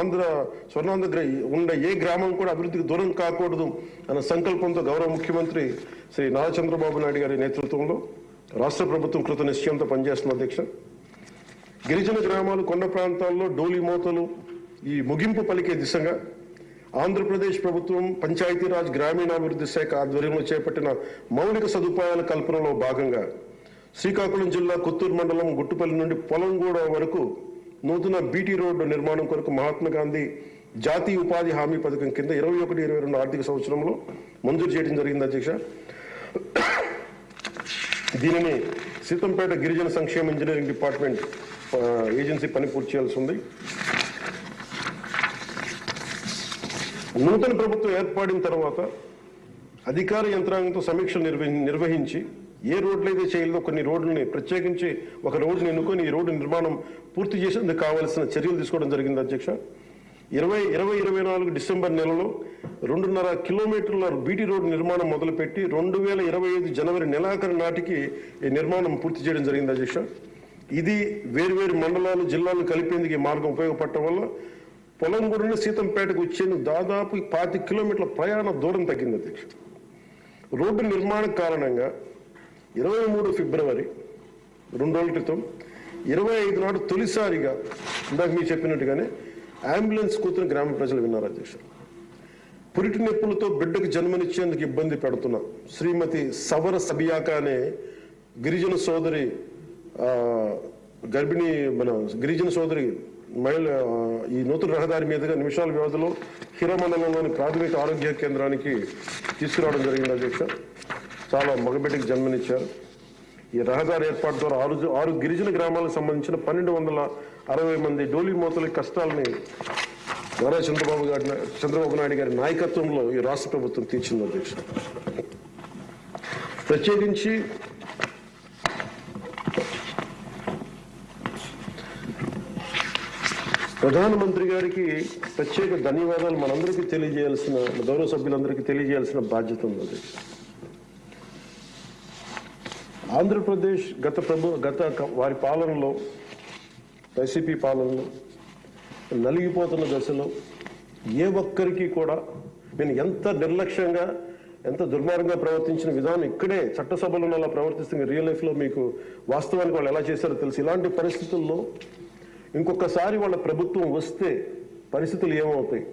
స్వర్ణాంధ్ర ఉండే ఏ గ్రామం కూడా అభివృద్ధికి దూరం కాకూడదు అన్న సంకల్పంతో గౌరవ ముఖ్యమంత్రి శ్రీ నారా చంద్రబాబు నాయుడు గారి నేతృత్వంలో రాష్ట్ర ప్రభుత్వం కృత నిశ్చయంతో పనిచేస్తున్న అధ్యక్ష. గిరిజన గ్రామాలు, కొండ ప్రాంతాల్లో డోలీ మోతలు ఈ ముగింపు పలికే దిశగా ఆంధ్రప్రదేశ్ ప్రభుత్వం పంచాయతీరాజ్ గ్రామీణాభివృద్ధి శాఖ ఆధ్వర్యంలో చేపట్టిన మౌలిక సదుపాయాల కల్పనలో భాగంగా శ్రీకాకుళం జిల్లా కొత్తూరు మండలం గుట్టుపల్లి నుండి పొలంగూడ వరకు నూతన బీటీ రోడ్డు నిర్మాణం కొరకు మహాత్మా గాంధీ జాతీయ ఉపాధి హామీ పథకం కింద 21-22 ఆర్థిక సంవత్సరంలో మంజూరు చేయడం జరిగింది అధ్యక్ష. దీనిని సీతంపేట గిరిజన సంక్షేమ ఇంజనీరింగ్ డిపార్ట్మెంట్ ఏజెన్సీ పని పూర్తి చేయాల్సి ఉంది. నూతన ప్రభుత్వం ఏర్పడిన తర్వాత అధికార యంత్రాంగంతో సమీక్షలు నిర్వహించి ఏ రోడ్లు అయితే చేయాలో కొన్ని రోడ్లని ప్రత్యేకించి ఒక రోడ్డుని ఎన్నుకొని ఈ రోడ్డు నిర్మాణం పూర్తి చేసేందుకు కావాల్సిన చర్యలు తీసుకోవడం జరిగింది అధ్యక్ష. 2024 డిసెంబర్ నెలలో 2.5 కిలోమీటర్ల బీటీ రోడ్డు నిర్మాణం మొదలుపెట్టి 2025 జనవరి నెలాఖరు నాటికి ఈ నిర్మాణం పూర్తి చేయడం జరిగింది అధ్యక్ష. ఇది వేరువేరు మండలాలు, జిల్లాలను కలిపేందుకు ఈ మార్గం ఉపయోగపడటం వల్ల పొలంగూడ నుండి సీతంపేటకు వచ్చేందుకు దాదాపు 25 కిలోమీటర్ల ప్రయాణ దూరం తగ్గింది అధ్యక్ష. రోడ్డు నిర్మాణం కారణంగా 23 ఫిబ్రవరి 2 రోజుల క్రితం 25 నాడు తొలిసారిగా ఇందాక మీరు చెప్పినట్టుగానే అంబులెన్స్ కూతురు గ్రామ ప్రజలు విన్నారు అధ్యక్ష. పురిటి నొప్పులతో బిడ్డకు జన్మనిచ్చేందుకు ఇబ్బంది పెడుతున్న శ్రీమతి సవర సబియాక అనే గిరిజన సోదరి గిరిజన సోదరి మహిళ ఈ నూతన రహదారి మీదుగా నిమిషాల వ్యవధిలో హిరమండలంలోని ప్రాథమిక ఆరోగ్య కేంద్రానికి తీసుకురావడం జరిగింది అధ్యక్ష. చాలా మగబిడ్డకి జన్మనిచ్చారు. ఈ రహదారి ఏర్పాటు ద్వారా 6 గిరిజన గ్రామాలకు సంబంధించిన 1260 మంది డోలీ మోతల కష్టాలని నారా చంద్రబాబు నాయుడు గారి నాయకత్వంలో ఈ రాష్ట్ర ప్రభుత్వం తీర్చింది అధ్యక్ష. ప్రధానమంత్రి గారికి ప్రత్యేక ధన్యవాదాలు మనందరికీ తెలియజేయాల్సిన, గౌరవ సభ్యులందరికీ తెలియజేయాల్సిన బాధ్యత ఉంది. ఆంధ్రప్రదేశ్ గత వారి పాలనలో, వైసీపీ పాలనలో నలిగిపోతున్న దశలో ఏ ఒక్కరికి కూడా నేను ఎంత నిర్లక్ష్యంగా, ఎంత దుర్మార్గంగా ప్రవర్తించిన విధానం ఇక్కడే చట్టసభలో అలా ప్రవర్తిస్తున్న రియల్ లైఫ్లో మీకు వాస్తవానికి వాళ్ళు ఎలా చేశారో తెలుసు. ఇలాంటి పరిస్థితుల్లో ఇంకొకసారి వాళ్ళ ప్రభుత్వం వస్తే పరిస్థితులు ఏమవుతాయి?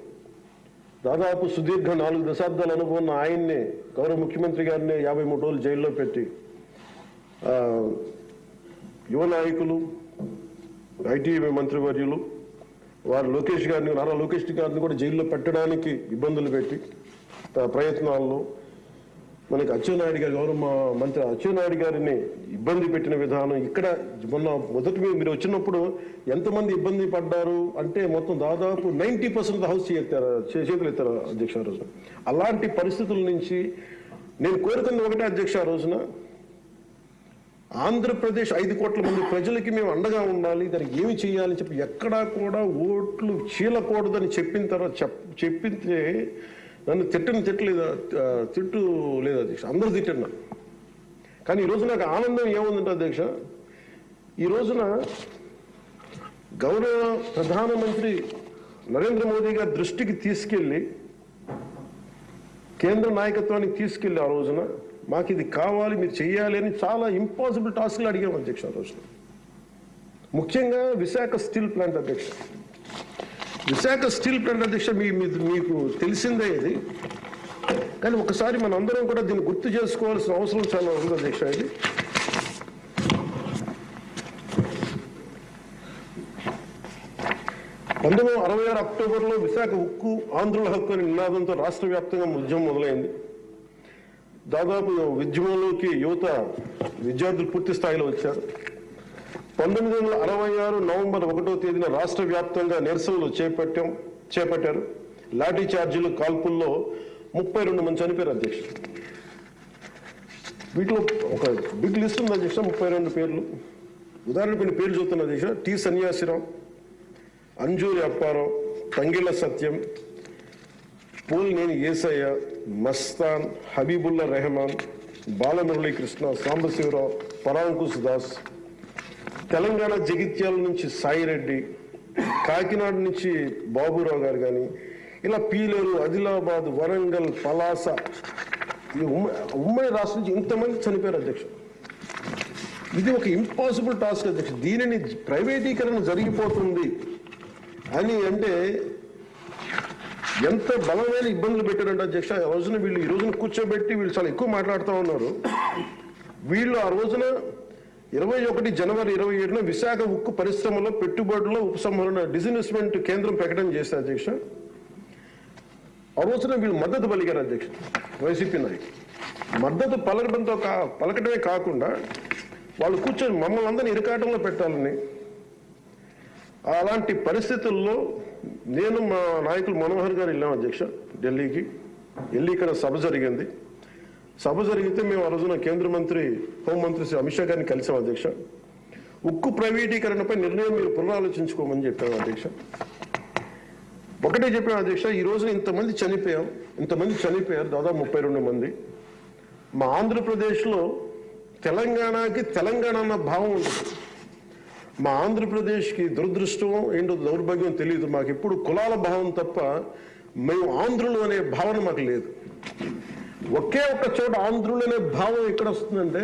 దాదాపు సుదీర్ఘ 4 దశాబ్దాల అనుభవం ఉన్న ఆయన్నే, గౌరవ ముఖ్యమంత్రి గారిని 53 రోజులు జైల్లో పెట్టి యువ నాయకులు, ఐటీ మంత్రివర్యులు వారు నారా లోకేష్ గారిని కూడా జైల్లో పెట్టడానికి ఇబ్బందులు పెట్టి ప్రయత్నాల్లో మనకి అచ్చెన్నాయుడు గారు, గౌరవ మంత్రి అచ్చెన్నాయుడు గారిని ఇబ్బంది పెట్టిన విధానం ఇక్కడ మొన్న మొదటి మీరు వచ్చినప్పుడు ఎంతమంది ఇబ్బంది పడ్డారు అంటే మొత్తం దాదాపు 90% హౌస్ చేతులు ఎత్తారు అధ్యక్ష ఆ రోజున. అలాంటి పరిస్థితుల నుంచి నేను కోరుకున్న ఒకటే అధ్యక్ష, ఆ రోజున ఆంధ్రప్రదేశ్ 5 కోట్ల మంది ప్రజలకి మేము అండగా ఉండాలి, దానికి ఏమి చేయాలని చెప్పి ఎక్కడా కూడా ఓట్లు చీలకూడదని చెప్పింటే నన్ను తిట్టు లేదా అధ్యక్ష, అందరూ తిట్టన్నా. కానీ ఈరోజు నాకు ఆనందం ఏముందంటే అధ్యక్ష, ఈ రోజున గౌరవ ప్రధానమంత్రి నరేంద్ర మోదీ గారి దృష్టికి తీసుకెళ్లి, కేంద్ర నాయకత్వానికి తీసుకెళ్లి ఆ రోజున మాకు ఇది కావాలి, మీరు చెయ్యాలి అని చాలా ఇంపాసిబుల్ టాస్క్లు అడిగాం అధ్యక్ష ఆ రోజున. ముఖ్యంగా విశాఖ స్టీల్ ప్లాంట్ అధ్యక్ష, అధ్యక్ష మీకు తెలిసిందే ఇది. కానీ ఒకసారి మన అందరం కూడా దీన్ని గుర్తు చేసుకోవాల్సిన అవసరం చాలా ఉంది అధ్యక్ష. ఇది 1966 అక్టోబర్లో విశాఖ ఉక్కు ఆంధ్రుల హక్కు అనే నినాదంతో రాష్ట్ర వ్యాప్తంగా ఉద్యమం మొదలైంది. దాదాపు ఉద్యమంలోకి విద్యార్థులు పూర్తి స్థాయిలో వచ్చారు. 1966 నవంబర్ 1వ తేదీన రాష్ట్ర వ్యాప్తంగా నిరసనలు చేపట్టారు. లాఠీ చార్జీలు, కాల్పుల్లో 32 మంది చనిపోయారు అధ్యక్ష. వీటిలో ఒక బిగ్ లిస్ట్ ఉంది అధ్యక్ష, 32 పేర్లు. ఉదాహరణకు కొన్ని పేర్లు చూస్తున్న అధ్యక్ష: టి సన్యాసిరావు, అంజూరి అప్పారావు, తంగిళ్ళ సత్యం, పోలినేని ఏసయ్య, మస్తాన్, హబీబుల్లా రెహమాన్, బాలమురళీకృష్ణ, సాంబశివరావు, పరాంకుశ్ దాస్, తెలంగాణ జగిత్యాల నుంచి సాయిరెడ్డి, కాకినాడ నుంచి బాబురావు గారు కానీ, ఇలా పీలేరు, ఆదిలాబాద్, వరంగల్, పలాస, ఈ ఉమ్మడి రాష్ట్రం నుంచి ఇంతమంది చనిపోయారు అధ్యక్ష. ఇది ఒక ఇంపాసిబుల్ టాస్క్ అధ్యక్ష. దీనిని ప్రైవేటీకరణ జరిగిపోతుంది అని అంటే ఎంత బలమైన ఇబ్బందులు పెట్టారంటే అధ్యక్ష. ఆ రోజున వీళ్ళు ఈ రోజున కూర్చోబెట్టి వీళ్ళు చాలా ఎక్కువ మాట్లాడుతూ ఉన్నారు. వీళ్ళు ఆ రోజున 21 జనవరి 27న విశాఖ ఉక్కు పరిశ్రమలో పెట్టుబడుల ఉపసంహరణ డిస్ఇన్వెస్ట్మెంట్ కేంద్రం ప్రకటన చేశారు అధ్యక్ష. ఆ రోజున వీళ్ళు మద్దతు పలికారు అధ్యక్ష. వైసీపీ నాయకులు మద్దతు పలకటమే కాకుండా వాళ్ళు కూర్చొని మమ్మల్ని అందరినీ ఇరకాటంలో పెట్టాలని, అలాంటి పరిస్థితుల్లో నేను మా నాయకులు మనోహర్ గారు వెళ్ళాం అధ్యక్ష ఢిల్లీకి. వెళ్ళి ఇక్కడ సభ జరిగింది. సభ జరిగితే మేము ఆ రోజున కేంద్ర మంత్రి, హోంమంత్రి శ్రీ అమిత్ షా గారిని కలిసాం అధ్యక్ష. ఉక్కు ప్రైవేటీకరణపై నిర్ణయం మీరు పునరాలోచించుకోమని చెప్పాము అధ్యక్ష. ఒకటే చెప్పాము అధ్యక్ష, ఈ రోజున ఇంతమంది చనిపోయారు, దాదాపు 32 మంది. మా ఆంధ్రప్రదేశ్లో తెలంగాణకి తెలంగాణ అన్న భావం ఉంటుంది. మా ఆంధ్రప్రదేశ్కి దురదృష్టం ఏంటో దౌర్భాగ్యం తెలియదు. మాకు ఎప్పుడు కులాల భావం తప్ప మేము ఆంధ్రులు అనే భావన మాకు లేదు. ఒకే ఒక్క చోట ఆంధ్రులు అనే భావం ఎక్కడ వస్తుందంటే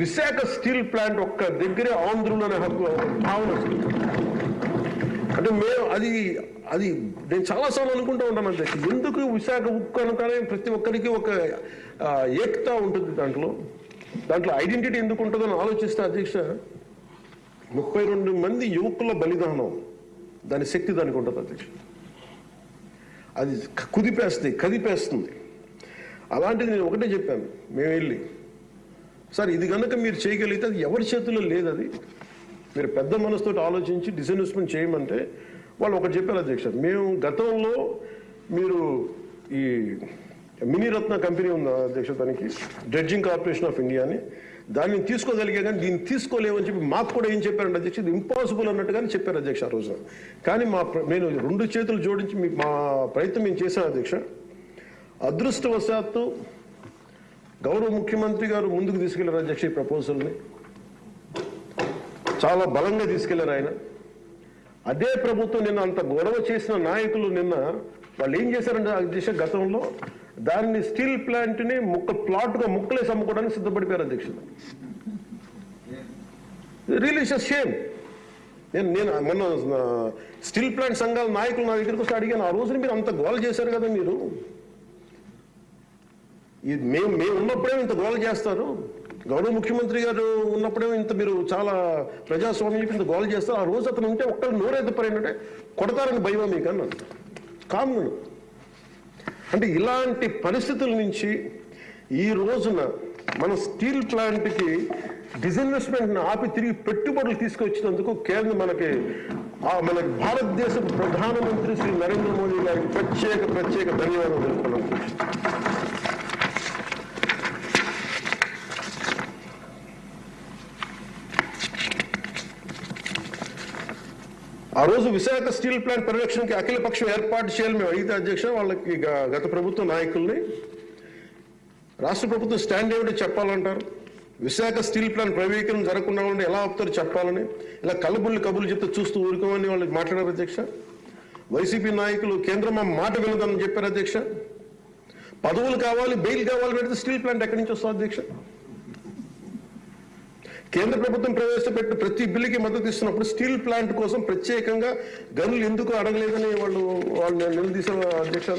విశాఖ స్టీల్ ప్లాంట్ ఒక్క దగ్గరే ఆంధ్రులు అనే భావన వస్తుంది. అంటే మేము అది నేను చాలాసార్లు అనుకుంటూ ఉంటాను అధ్యక్ష, ఎందుకు విశాఖ ఉక్కు అనగానే ప్రతి ఒక్కరికి ఒక ఏకత ఉంటుంది, దాంట్లో ఐడెంటిటీ ఎందుకు ఉంటుందని ఆలోచిస్తే అధ్యక్ష 32 మంది యువకుల బలిదానం, దాని శక్తి దానికి ఉంటుంది అధ్యక్ష. అది కదిపేస్తుంది. అలాంటిది నేను ఒకటే చెప్పాను, మేము వెళ్ళి సార్ ఇది కనుక మీరు చేయగలిగితే అది ఎవరి చేతుల్లో లేదు, అది మీరు పెద్ద మనసుతో ఆలోచించి డిస్ఇన్వెస్ట్మెంట్ చేయమంటే వాళ్ళు ఒకటి చెప్పారు అధ్యక్ష. మేము గతంలో మీరు ఈ మినీ రత్న కంపెనీ ఉంది అధ్యక్ష, దానికి డ్రెడ్జింగ్ కార్పొరేషన్ ఆఫ్ ఇండియా అని, దాన్ని తీసుకోగలిగే కానీ దీన్ని తీసుకోలేమని చెప్పి మాకు కూడా ఏం చెప్పారంటే అధ్యక్ష, ఇది ఇంపాసిబుల్ అన్నట్టుగానే చెప్పారు అధ్యక్ష ఆ రోజున. కానీ నేను 2 చేతులు జోడించి మా ప్రయత్నం మేము చేశాం అధ్యక్ష. అదృష్టవశాత్తు గౌరవ ముఖ్యమంత్రి గారు ముందుకు తీసుకెళ్లారు అధ్యక్ష ఈ ప్రపోజల్ని, చాలా బలంగా తీసుకెళ్లారు ఆయన. అదే ప్రభుత్వం నిన్న అంత గొడవ చేసిన నాయకులు నిన్న వాళ్ళు ఏం చేశారంటే అధ్యక్ష, గతంలో దాన్ని స్టీల్ ప్లాంట్ ని ప్లాట్గా ముక్కలేసి అమ్ముకోవడానికి సిద్ధపడిపోయారు అధ్యక్ష. Really it's a shame. నేను మొన్న స్టీల్ ప్లాంట్ సంఘాల నాయకులు నా దగ్గరికి వస్తే అడిగాను, ఆ రోజున మీరు అంత గోల చేశారు కదా, మీరు మేము ఉన్నప్పుడే ఇంత గోల చేస్తారు, గౌరవ ముఖ్యమంత్రి గారు ఉన్నప్పుడే ఇంత మీరు చాలా ప్రజాస్వామ్యం ఇంత గోల చేస్తారు, ఆ రోజు అతను ఉంటే ఒక్కరు నోరెత్తపరేంటంటే కొడతారని భయమా మీకు అన్నాను. కామన్. అంటే ఇలాంటి పరిస్థితుల నుంచి ఈ రోజున మన స్టీల్ ప్లాంట్కి డిస్ఇన్వెస్ట్మెంట్ని ఆపి తిరిగి పెట్టుబడులు తీసుకొచ్చినందుకు మనకి భారతదేశ ప్రధానమంత్రి శ్రీ నరేంద్ర మోదీ గారికి ప్రత్యేక ధన్యవాదాలు తెలుపుతున్నాను. ఆ రోజు విశాఖ స్టీల్ ప్లాంట్ పరిరక్షణకి అఖిల పక్షం ఏర్పాటు చేయాలి మేము అడిగితే అధ్యక్ష, వాళ్ళకి గత ప్రభుత్వ నాయకుల్ని రాష్ట్ర ప్రభుత్వం స్టాండ్ ఏమిటో చెప్పాలంటారు, విశాఖ స్టీల్ ప్లాంట్ ప్రైవేటీకరణ జరగకుండా ఉంటే ఎలా ఆపుతారు చెప్పాలని, ఇలా కబుర్లు చెప్తే చూస్తూ ఊరుకోమని వాళ్ళు మాట్లాడారు అధ్యక్ష. వైసీపీ నాయకులు కేంద్రం మా మాట వినదని చెప్పారు అధ్యక్ష. పదవులు కావాలి, బెయిల్ కావాలి పెడితే స్టీల్ ప్లాంట్ ఎక్కడి నుంచి వస్తుంది అధ్యక్ష? కేంద్ర ప్రభుత్వం ప్రవేశపెట్టిన ప్రతి బిల్లుకి మద్దతు ఇస్తున్నప్పుడు స్టీల్ ప్లాంట్ కోసం ప్రత్యేకంగా గనులు ఎందుకు అడగలేదని వాళ్ళు నిలదీశారు అధ్యక్ష.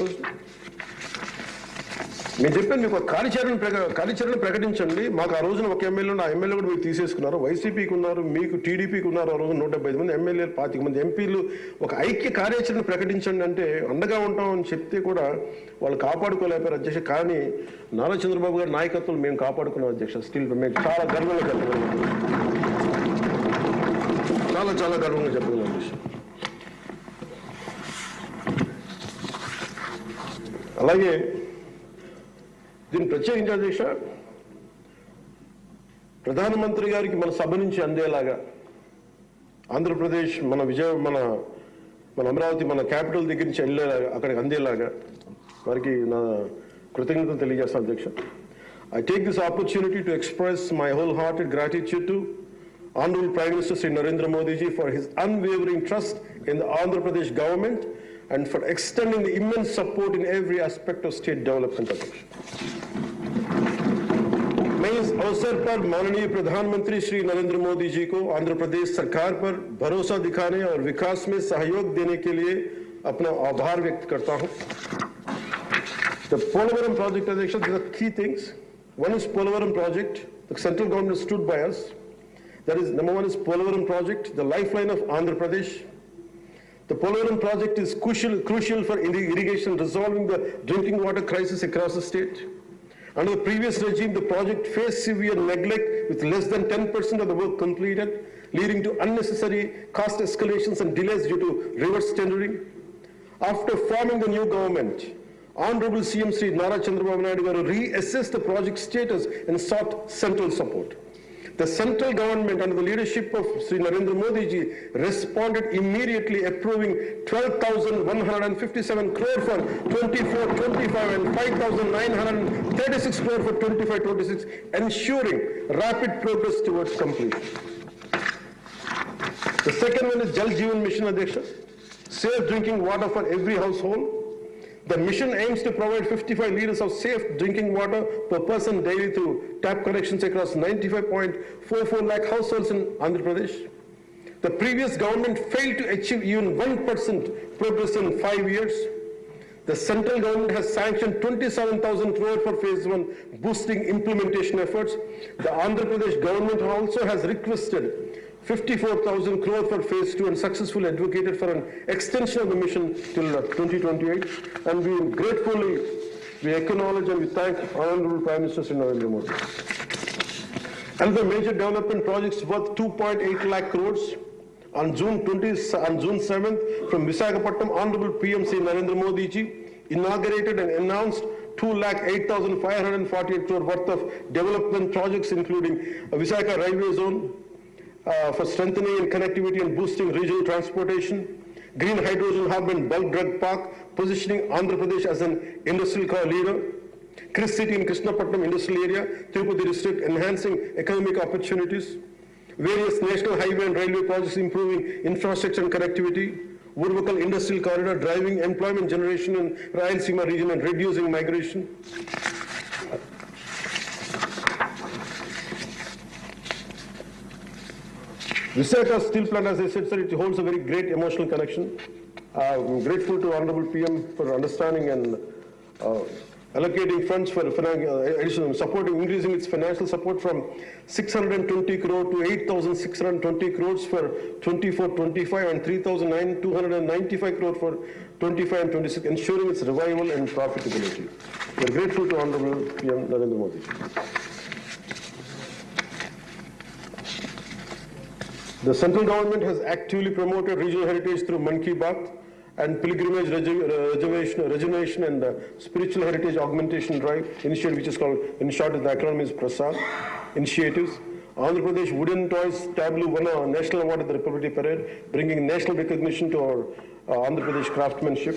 నేను చెప్పాను మీకు కార్యాచరణ ప్రకటించండి. మాకు ఆ రోజున ఒక ఎమ్మెల్యే ఆ ఎమ్మెల్యే కూడా మీరు తీసేసుకున్నారు, వైసీపీకి ఉన్నారు, మీకు టీడీపీకి ఉన్నారు. ఆ రోజు 175 మంది ఎమ్మెల్యేలు, 25 మంది ఎంపీలు ఒక ఐక్య కార్యాచరణ ప్రకటించండి అంటే అండగా ఉంటామని చెప్తే కూడా వాళ్ళు కాపాడుకోలేపారు అధ్యక్ష. కానీ నారా చంద్రబాబు గారి నాయకత్వం మేము కాపాడుకున్నాం అధ్యక్ష. స్టీల్ మేము చాలా గర్వంగా చెప్పగలం, చాలా గర్వంగా చెప్పగలం అధ్యక్ష. అలాగే దీన్ని ప్రత్యేకించి అధ్యక్ష, ప్రధానమంత్రి గారికి మన సభ నుంచి అందేలాగా ఆంధ్రప్రదేశ్ మన అమరావతి మన క్యాపిటల్ దగ్గర నుంచి వెళ్ళేలాగా అక్కడికి అందేలాగా వారికి నా కృతజ్ఞతలు తెలియజేస్తాను అధ్యక్ష. I take this opportunity to express my wholehearted gratitude to Honorable Prime Minister Sri Narendra Modi ji for his unwavering trust in the Andhra Pradesh government and for extending the immense support in every aspect of state development. मैं इस अवसर पर माननीय प्रधानमंत्री श्री नरेंद्र मोदी जी को आंध्र प्रदेश सरकार पर भरोसा दिखाने और विकास में सहयोग देने के लिए अपना आभार व्यक्त करता हूं. The Polavaram project, Adhyaksh, there are key things. One is Polavaram project. The central government stood by us. That is, number one is Polavaram project, the lifeline of Andhra Pradesh. The Polavaram project is crucial for irrigation, resolving the drinking water crisis across the state. Under the previous regime, the project faced severe neglect with less than 10% of the work completed, leading to unnecessary cost escalations and delays due to reverse tendering. After forming the new government, Honorable CM Sri Nara Chandrababu Naidu garu reassessed the project status and sought central support. The central government under the leadership of Sri Narendra Modi ji responded immediately, approving 12,157 crore for 24-25 and 5,936 crore for 25-26, ensuring rapid progress towards completion. The second one is Jal Jeevan Mission, Adhyaksh, safe drinking water for every household. The mission aims to provide 55 liters of safe drinking water per person daily through tap connections across 95.44 lakh households in Andhra Pradesh. The previous government failed to achieve even 1% progress in 5 years. The central government has sanctioned 27,000 crore for phase 1, boosting implementation efforts. The Andhra Pradesh government also has requested 54,000 crore for phase 2 and successfully advocated for an extension of the mission till 2028. And we acknowledge and we thank Honorable Prime Minister Sri Narendra Modi. And the major development projects worth 2.8 lakh crores. On June 7th, from Visakhapatnam, Honorable PM Sri Narendra Modi ji inaugurated and announced 2,08,548 crore worth of development projects, including Visakhapatnam Railway Zone for strengthening and connectivity and boosting regional transportation, Green Hydrogen Hub and Bulk Drug Park, positioning Andhra Pradesh as an industrial car leader, Chris City in Krishnapatnam Industrial Area, Tirupati District, enhancing economic opportunities, various national highway and railway projects improving infrastructure and connectivity, Urvakal Industrial Corridor driving employment generation in Rayalaseema region and reducing migration. Visakhapatnam steel plant, as I said, sir, it holds a very great emotional connection. I'm grateful to Honorable PM for understanding and allocating funds for additional supporting, increasing its financial support from 620 crore to 8,620 crores for 24-25 and 3,295 crore for 25 and 26, ensuring its revival and profitability. We are grateful to Honorable PM Narendra Modi. The central government has actively promoted regional heritage through Man Ki Baat and pilgrimage rejuvenation and spiritual heritage augmentation drive initiative, which is called, in short, the acronym is PRASAD initiatives. Andhra Pradesh Wooden Toys Tableau won a national award at the Republic Day Parade, bringing national recognition to our Andhra Pradesh craftsmanship.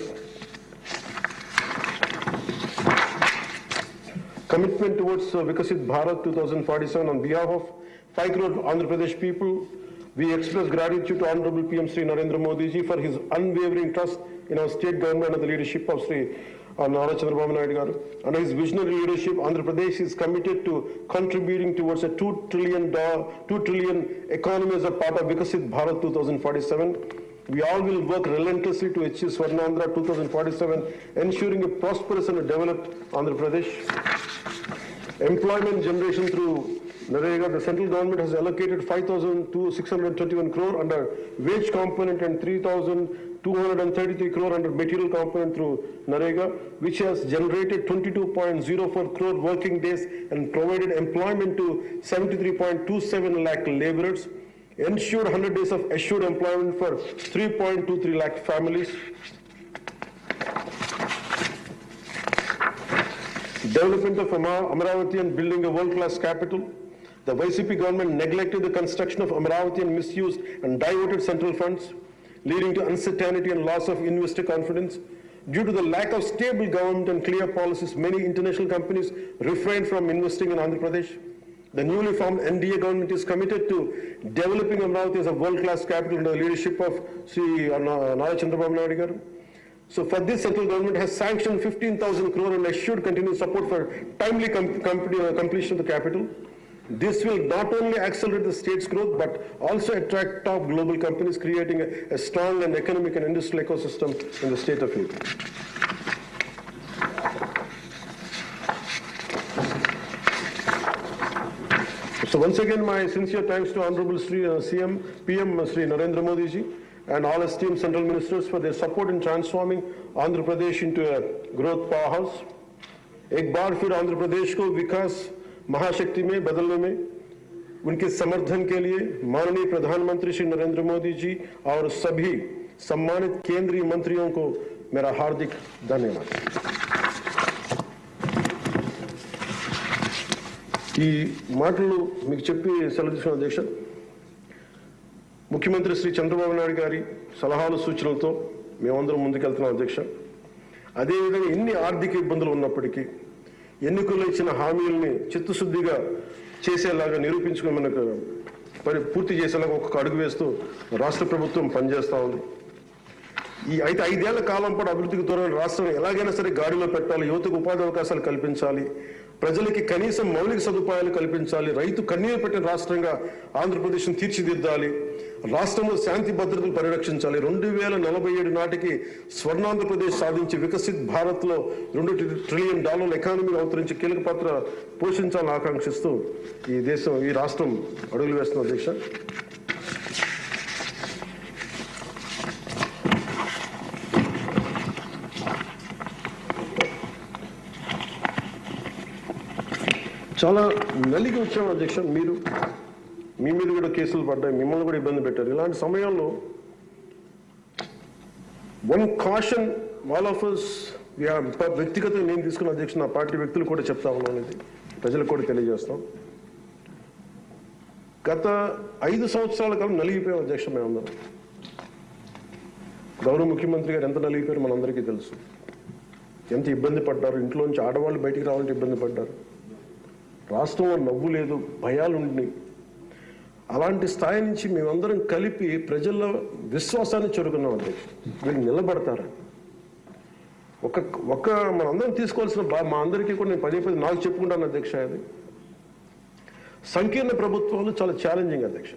Commitment towards Vikasit Bharat 2047 on behalf of 5 crore Andhra Pradesh people. We express gratitude to Honorable PM Sri Narendra Modi ji for his unwavering trust in our state government under the leadership of Sri Nara Chandrababu Naidu garu. Under his visionary leadership, Andhra Pradesh is committed to contributing towards a $2 trillion economy as a part of Vikasit Bharat 2047. We all will work relentlessly to achieve Swarnandhra 2047, ensuring a prosperous and a developed Andhra Pradesh. Employment generation through Narega, the central government has allocated 5,621 crore under wage component and 3,233 crore under material component through Narega, which has generated 22.04 crore working days and provided employment to 73.27 lakh laborers, ensured 100 days of assured employment for 3.23 lakh families. Development of Amaravati and building a world-class capital. The YCP government neglected the construction of Amaravati and misused and diverted central funds, leading to uncertainty and loss of investor confidence. Due to the lack of stable government and clear policies, many international companies refrained from investing in Andhra Pradesh. The newly formed NDA government is committed to developing Amaravati as a world-class capital under the leadership of Sri Nara Chandrababu Naidu garu. So for this, central government has sanctioned 15,000 crore and assured continued support for timely completion of the capital. This will not only accelerate the state's growth, but also attract top global companies, creating a strong and economic and industrial ecosystem in the state of AP. So once again, my sincere thanks to Honorable PM Sri Narendra Modi ji and all esteemed central ministers for their support in transforming Andhra Pradesh into a growth powerhouse. एक बार फिर आंध्र प्रदेश को विकास महाशक्ति में बदलने में उनके समर्थन के लिए माननीय प्रधानमंत्री श्री नरेंद्र मोदी जी और सभी सम्मानित केंद्रीय मंत्रियों को मेरा हार्दिक धन्यवाद। ఈ మాటలు మీకు చెప్పి సెలవు తీసుకున్న అధ్యక్ష, ముఖ్యమంత్రి శ్రీ చంద్రబాబు నాయుడు గారి సలహాలు సూచనలతో మేమందరం ముందుకెళ్తున్నాం అధ్యక్ష. అదేవిధంగా ఎన్ని ఆర్థిక ఇబ్బందులు ఉన్నప్పటికీ ఎన్నికల్లో ఇచ్చిన హామీలని చిత్తశుద్ధిగా చేసేలాగా నిరూపించుకుని మనకు పూర్తి చేసేలాగా ఒక్కొక్క అడుగు వేస్తూ రాష్ట్ర ప్రభుత్వం పనిచేస్తూ ఉంది. ఈ 5 ఏళ్ల కాలం పాటు అభివృద్ధికి దూరమైన రాష్ట్రం ఎలాగైనా సరే గాడిలో పెట్టాలి, యువతకు ఉపాధి అవకాశాలు కల్పించాలి, ప్రజలకి కనీసం మౌలిక సదుపాయాలు కల్పించాలి, రైతు కన్నీరు పెట్టిన రాష్ట్రంగా ఆంధ్రప్రదేశ్ను తీర్చిదిద్దాలి, రాష్ట్రంలో శాంతి భద్రతలు పరిరక్షించాలి, 2047 నాటికి స్వర్ణాంధ్రప్రదేశ్ సాధించి వికసిత్ భారత్లో $2 ట్రిలియన్ ఎకానమీ అవతరించి కీలక పాత్ర పోషించాలని ఆకాంక్షిస్తూ ఈ రాష్ట్రం అడుగులు వేస్తున్న అధ్యక్ష. చాలా నలిగి వచ్చాం అధ్యక్ష. మీ మీద కూడా కేసులు పడ్డాయి, మిమ్మల్ని కూడా ఇబ్బంది పెట్టారు. ఇలాంటి సమయంలో one caution all of us వ్యక్తిగతంగా నేను తీసుకున్న అధ్యక్ష, నా పార్టీ వ్యక్తులు కూడా చెప్తా ఉన్నాను, ఇది ప్రజలకు కూడా తెలియజేస్తాం. గత 5 సంవత్సరాల కాలం నలిగిపోయాం అధ్యక్ష. మేమందరం గౌరవ ముఖ్యమంత్రి గారు ఎంత నలిగిపోయారు మనందరికీ తెలుసు. ఎంత ఇబ్బంది పడ్డారు, ఇంట్లోంచి ఆడవాళ్ళు బయటికి రావాలంటే ఇబ్బంది పడ్డారు, రాష్ట్రంలో నవ్వు లేదు, భయాలు ఉండి, అలాంటి స్థాయి నుంచి మేమందరం కలిపి ప్రజల విశ్వాసాన్ని చెరుకున్నాం అధ్యక్ష. వీళ్ళు నిలబడతారా? ఒక మనందరం తీసుకోవాల్సిన మా అందరికీ కూడా నేను పదే నాకు చెప్పుకుంటాను అధ్యక్ష, అది సంకీర్ణ ప్రభుత్వాలు చాలా ఛాలెంజింగ్ అధ్యక్ష.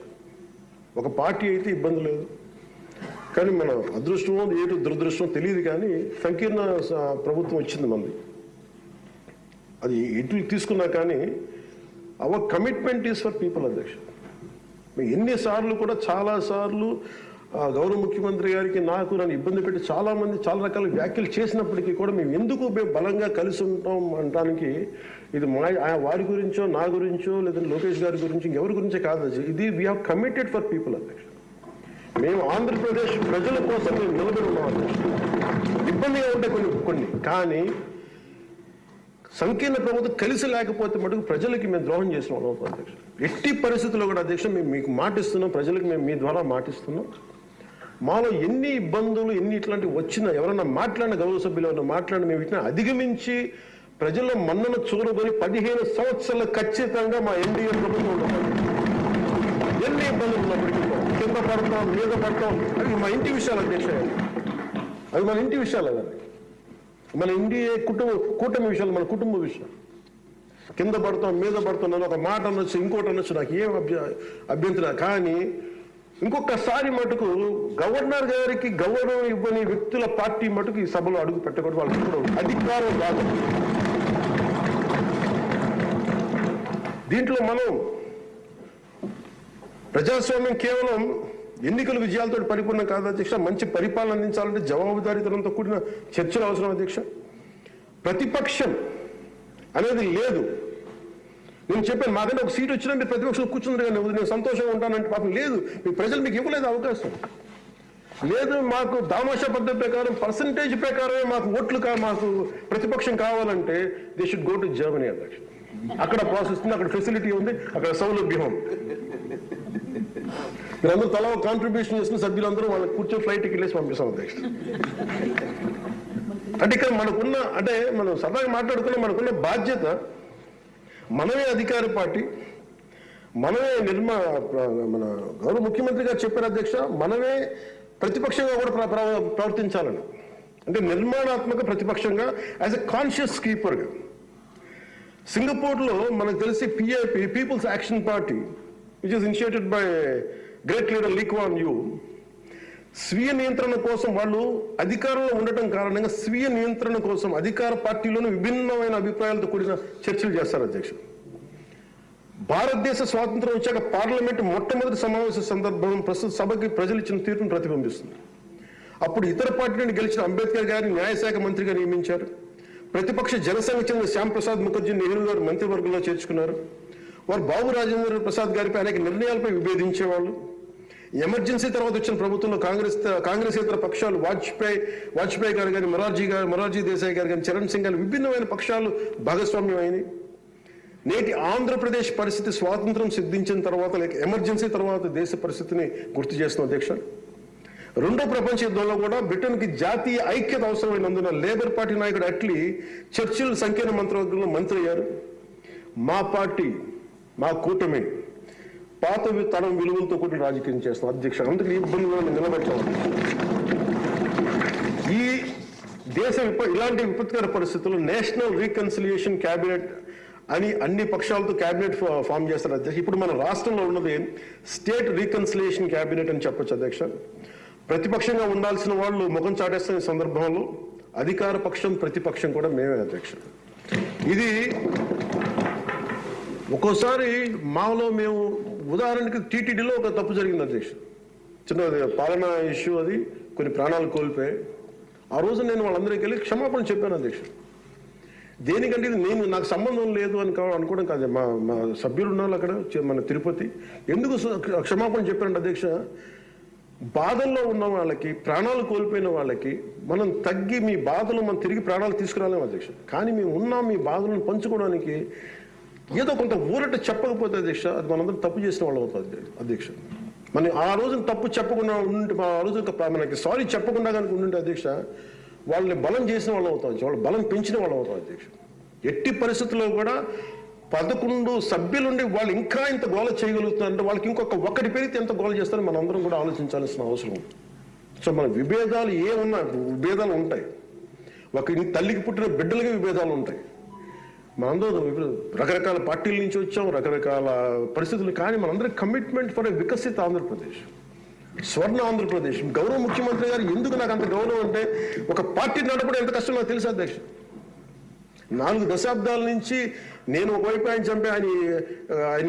ఒక పార్టీ అయితే ఇబ్బంది లేదు, కానీ మన అదృష్టమో ఏటు దురదృష్టమో తెలియదు, కానీ సంకీర్ణ ప్రభుత్వం వచ్చింది మంది. అది ఎటు తీసుకున్నా కానీ our commitment is for people అధ్యక్ష. ఎన్నిసార్లు కూడా చాలాసార్లు గౌరవ ముఖ్యమంత్రి గారికి నాకు నన్ను ఇబ్బంది పెట్టి చాలామంది చాలా రకాల వ్యాఖ్యలు చేసినప్పటికీ కూడా మేము బలంగా కలిసి ఉంటాం అనడానికి ఇది వారి గురించో నా గురించో లేదంటే లోకేష్ గారి గురించి ఇంకెవరి గురించే కాదు, ఇది we have committed for people అధ్యక్ష. మేము ఆంధ్రప్రదేశ్ ప్రజల కోసం మేము నిలబడి ఉన్నాం అధ్యక్ష. ఇబ్బందిగా ఉంటాయి కొన్ని, కానీ సంకీర్ణ ప్రభుత్వం కలిసి లేకపోతే మటుకు ప్రజలకి మేము ద్రోహం చేసిన వాళ్ళం అధ్యక్ష. ఎట్టి పరిస్థితుల్లో కూడా అధ్యక్ష మేము మీకు మాటిస్తున్నాం, ప్రజలకు మేము మీ ద్వారా మాటిస్తున్నాం. మాలో ఎన్ని ఇబ్బందులు ఎన్ని ఇట్లాంటివి వచ్చినా, ఎవరైనా మాట్లాడిన గౌరవ సభ్యులు ఎవరైనా మాట్లాడిన మేము ఇట్లా అధిగమించి ప్రజల్లో మన్నన చూరబోని 15 సంవత్సరాలు ఖచ్చితంగా మా ఎన్డీఏ ప్రభుత్వం ఉంటుంది. ఎన్ని ఇబ్బందులు ఉన్నప్పటికీ కింద పడతాం, మీద పడతాం, అవి మా ఇంటి విషయాలు అధ్యక్ష. అవి మన ఇంటి విషయాలు అవి, మన ఎన్డీఏ కూటమి విషయాలు, మన కుటుంబ విషయాలు. కింద పడతాం, మీద పడతాం, నన్ను ఒక మాట అనొచ్చు, ఇంకోటి అనొచ్చు, నాకు ఏం అభ్యంతరం. కానీ ఇంకొకసారి మటుకు గవర్నర్ గారికి గౌరవం ఇవ్వని వ్యక్తుల పార్టీ మటుకు ఈ సభలో అడుగు పెట్టకూడదు. వాళ్ళకి కూడా అధికారం కాదు. దీంట్లో మనం ప్రజాస్వామ్యం కేవలం ఎన్నికల విజయాలతో పరిపూర్ణం కాదు అధ్యక్ష. మంచి పరిపాలన అందించాలంటే జవాబుదారీతనంతో కూడిన చర్చలు అవసరం అధ్యక్ష. ప్రతిపక్షం అనేది లేదు. నేను చెప్పాను, మాకంటే ఒక సీట్ వచ్చినా మీరు ప్రతిపక్షంలో కూర్చున్నారు కానీ నేను సంతోషంగా ఉంటానంటే పాపం లేదు. మీ ప్రజలు మీకు ఇవ్వలేదు అవకాశం లేదు. మాకు దామాషా పద్ధతి ప్రకారం పర్సంటేజ్ ప్రకారమే మాకు ఓట్లు మాకు ప్రతిపక్షం కావాలంటే they should go to Germany అధ్యక్ష. అక్కడ ప్రాసెస్ ఉంది, అక్కడ ఫెసిలిటీ ఉంది, అక్కడ సౌలభ్యం ఉంది. మీరందరూ తలా కాంట్రిబ్యూషన్ చేసిన సభ్యులందరూ వాళ్ళకి కూర్చొని ఫ్లైట్కి వెళ్ళేసి పంపిస్తాం అధ్యక్ష. అంటే ఇక్కడ మనకున్న, అంటే మనం సరదాగా మాట్లాడుకున్న మనకున్న బాధ్యత, మనమే అధికార పార్టీ, మనమే మన గౌరవ ముఖ్యమంత్రి గారు చెప్పారు అధ్యక్ష, మనమే ప్రతిపక్షంగా కూడా ప్రవర్తించాలని. అంటే నిర్మాణాత్మక ప్రతిపక్షంగా యాజ్ ఎ కాన్షియస్ కీపర్గా. సింగపూర్లో మనకు తెలిసి PIP, people's action party, which is initiated by great leader Lee Kuan Yew, స్వీయ నియంత్రణ కోసం వాళ్ళు అధికారంలో ఉండటం కారణంగా స్వీయ నియంత్రణ కోసం అధికార పార్టీలోనూ విభిన్నమైన అభిప్రాయాలతో కూడిన చర్చలు చేస్తారు అధ్యక్షుడు. భారతదేశ స్వాతంత్రం వచ్చాక పార్లమెంట్ మొట్టమొదటి సమావేశ సందర్భం ప్రస్తుత సభకి ప్రజలు ఇచ్చిన తీర్పును ప్రతిబింబిస్తుంది. అప్పుడు ఇతర పార్టీ నుండి గెలిచిన అంబేద్కర్ గారిని న్యాయశాఖ మంత్రిగా నియమించారు. ప్రతిపక్ష జనసంఘ చెందిన శ్యాంప్రసాద్ ముఖర్జీ నెహ్రూ గారు మంత్రివర్గంలో చేర్చుకున్నారు. వారు బాబు రాజేంద్ర ప్రసాద్ గారిపై అనేక నిర్ణయాలపై విభేదించేవాళ్ళు. ఎమర్జెన్సీ తర్వాత వచ్చిన ప్రభుత్వంలో కాంగ్రెసేతర పక్షాలు వాజ్పేయి గారు కానీ, మొరార్జీ దేశాయ్ గారు కానీ, చరణ్ సింగ్ గారు విభిన్నమైన పక్షాలు భాగస్వామ్యం అయినాయి. నేటి ఆంధ్రప్రదేశ్ పరిస్థితి స్వాతంత్రం సిద్ధించిన తర్వాత లేక ఎమర్జెన్సీ తర్వాత దేశ పరిస్థితిని గుర్తు చేస్తున్న అధ్యక్ష. రెండో ప్రపంచ యుద్ధంలో కూడా బ్రిటన్కి జాతీయ ఐక్యత అవసరమైనందున లేబర్ పార్టీ నాయకుడు అట్లీ చర్చిల్ సంకీర్ణ మంత్రివర్గంలో మంత్రి అయ్యారు. మా పార్టీ, మా కూటమి పాత తరం విలువలతో కూడిన రాజకీయం చేస్తాం అధ్యక్ష. అందుకని ఇబ్బందులను నిలబెట్టాం. ఈ దేశ ఇలాంటి విపత్కర పరిస్థితుల్లో నేషనల్ రీకన్సిలియేషన్ క్యాబినెట్ అని అన్ని పక్షాలతో క్యాబినెట్ ఫామ్ చేస్తారు అధ్యక్ష. ఇప్పుడు మన రాష్ట్రంలో ఉన్నది స్టేట్ రీకన్సిలియేషన్ క్యాబినెట్ అని చెప్పొచ్చు అధ్యక్ష. ప్రతిపక్షంగా ఉండాల్సిన వాళ్ళు ముఖం చాటేస్తున్న సందర్భంలో అధికార పక్షం ప్రతిపక్షం కూడా మేమే అధ్యక్ష. ఇది ఒక్కోసారి మాలో మేము ఉదాహరణకి టీటీడీలో ఒక తప్పు జరిగింది అధ్యక్ష. చిన్న పాలనా ఇష్యూ, అది కొన్ని ప్రాణాలు కోల్పోయాయి. ఆ రోజు నేను వాళ్ళందరికీ వెళ్ళి క్షమాపణ చెప్పాను అధ్యక్ష. దేనికంటే ఇది నాకు సంబంధం లేదు అని అనుకోవడం కాదు. మా సభ్యులు ఉన్నారు అక్కడ మన తిరుపతి. ఎందుకు క్షమాపణ చెప్పారంటే అధ్యక్ష, బాధల్లో ఉన్న వాళ్ళకి, ప్రాణాలు కోల్పోయిన వాళ్ళకి మనం తగ్గి మీ బాధలు మనం తిరిగి ప్రాణాలు తీసుకురాలేము అధ్యక్ష. కానీ మేము ఉన్నాం మీ బాధలను పంచుకోవడానికి. ఏదో కొంత ఊరట చెప్పకపోతే అధ్యక్ష, అది మనందరం తప్పు చేసిన వాళ్ళు అవుతుంది అధ్యక్ష. మనం ఆ రోజున తప్పు చెప్పకుండా ఉండి, ఆ రోజు మనకి సారీ చెప్పకుండా కనుక ఉండుంటే అధ్యక్ష, వాళ్ళని బలం చేసిన వాళ్ళు అవుతాం, వాళ్ళు బలం పెంచిన వాళ్ళు అవుతాం అధ్యక్ష. ఎట్టి పరిస్థితుల్లో కూడా 11 సభ్యులుండి వాళ్ళు ఇంకా ఇంత గోల చేయగలుగుతున్నారంటే వాళ్ళకి ఒకటి పెరిగితే ఎంత గోల చేస్తారో మనం అందరం కూడా ఆలోచించాల్సిన అవసరం ఉంది. సో మన విభేదాలు ఏమున్నా విభేదాలు ఉంటాయి. తల్లికి పుట్టిన బిడ్డలకి విభేదాలు ఉంటాయి. మనందరం రకరకాల పార్టీల నుంచి వచ్చాం, రకరకాల పరిస్థితులు. కానీ మనందరం కమిట్మెంట్ ఫర్ ఎ వికసిత ఆంధ్రప్రదేశ్, స్వర్ణ ఆంధ్రప్రదేశ్. గౌరవ ముఖ్యమంత్రి గారు ఎందుకు నాకు అంత గౌరవం అంటే, ఒక పార్టీ నడపడం ఎంత కష్టం నాకు తెలుసు అధ్యక్ష. 4 దశాబ్దాల నుంచి నేను ఒకవైపు ఆయన చంపి ఆయన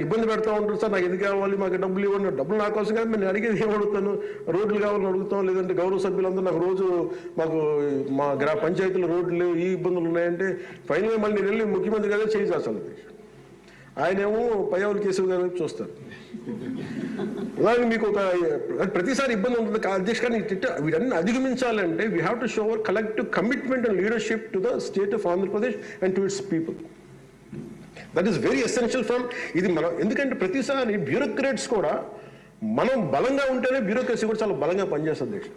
ఇబ్బంది పెడతా ఉంటారు. సార్ నాకు ఇది కావాలి, మాకు డబ్బులు ఇవ్వండి. డబ్బులు నాకు కోసం కాదు, నేను అడిగేది ఏం అడుగుతాను, రోడ్లు కావాలని అడుగుతాం. లేదంటే గౌరవ సభ్యులందరూ నాకు రోజు మా పంచాయతీలో రోడ్లు లేవు, ఈ ఇబ్బందులు ఉన్నాయంటే ఫైనల్గా మళ్ళీ నేను వెళ్ళి ముఖ్యమంత్రి గారే చేయి చేస్తాను. ఆయనేమో పయ్యావుల కేశవ్ గారి వైపు చూస్తారు. అలాగే మీకు ప్రతిసారి ఇబ్బంది ఉంటుంది అధ్యక్ష. కానీ వీటన్ని అధిగమించాలంటే we have to show our collective commitment and leadership to the state of Andhra Pradesh and to its people. That is very essential from ఇది మనం. ఎందుకంటే ప్రతిసారి బ్యూరోక్రాట్స్ కూడా మనం బలంగా ఉంటేనే బ్యూరోక్రసీ కూడా చాలా బలంగా పనిచేస్తుంది అధ్యక్ష.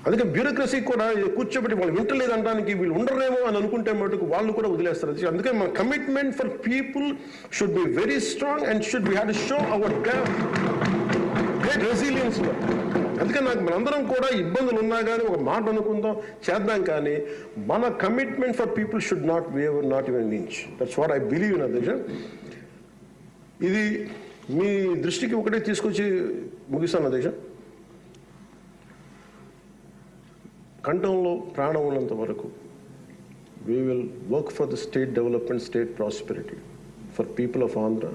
అందుకే బ్యూరోక్రసీ కూడా కూర్చోబెట్టి వాళ్ళు వింటలేదంటానికి వీళ్ళు ఉండరేమో అని అనుకుంటే మటుకు వాళ్ళు కూడా వదిలేస్తారు. అందుకే మన commitment for people should be very strong and should be have to show hour great resilience. అందుకే మనందరం కూడా ఇబ్బందులు ఉన్నా కానీ ఒక మాట అనుకుందాం, చేద్దాం. కానీ మన commitment for people should not waiver, not even inch. That's what I believe in అధ్యక్ష. ఇది మీ దృష్టికి ఒకటే తీసుకొచ్చి ముగిస్తాను అధ్యక్ష. కంఠంలో ప్రాణం ఉన్నంత వరకు we will work for the state development, state prosperity for people of Andhra.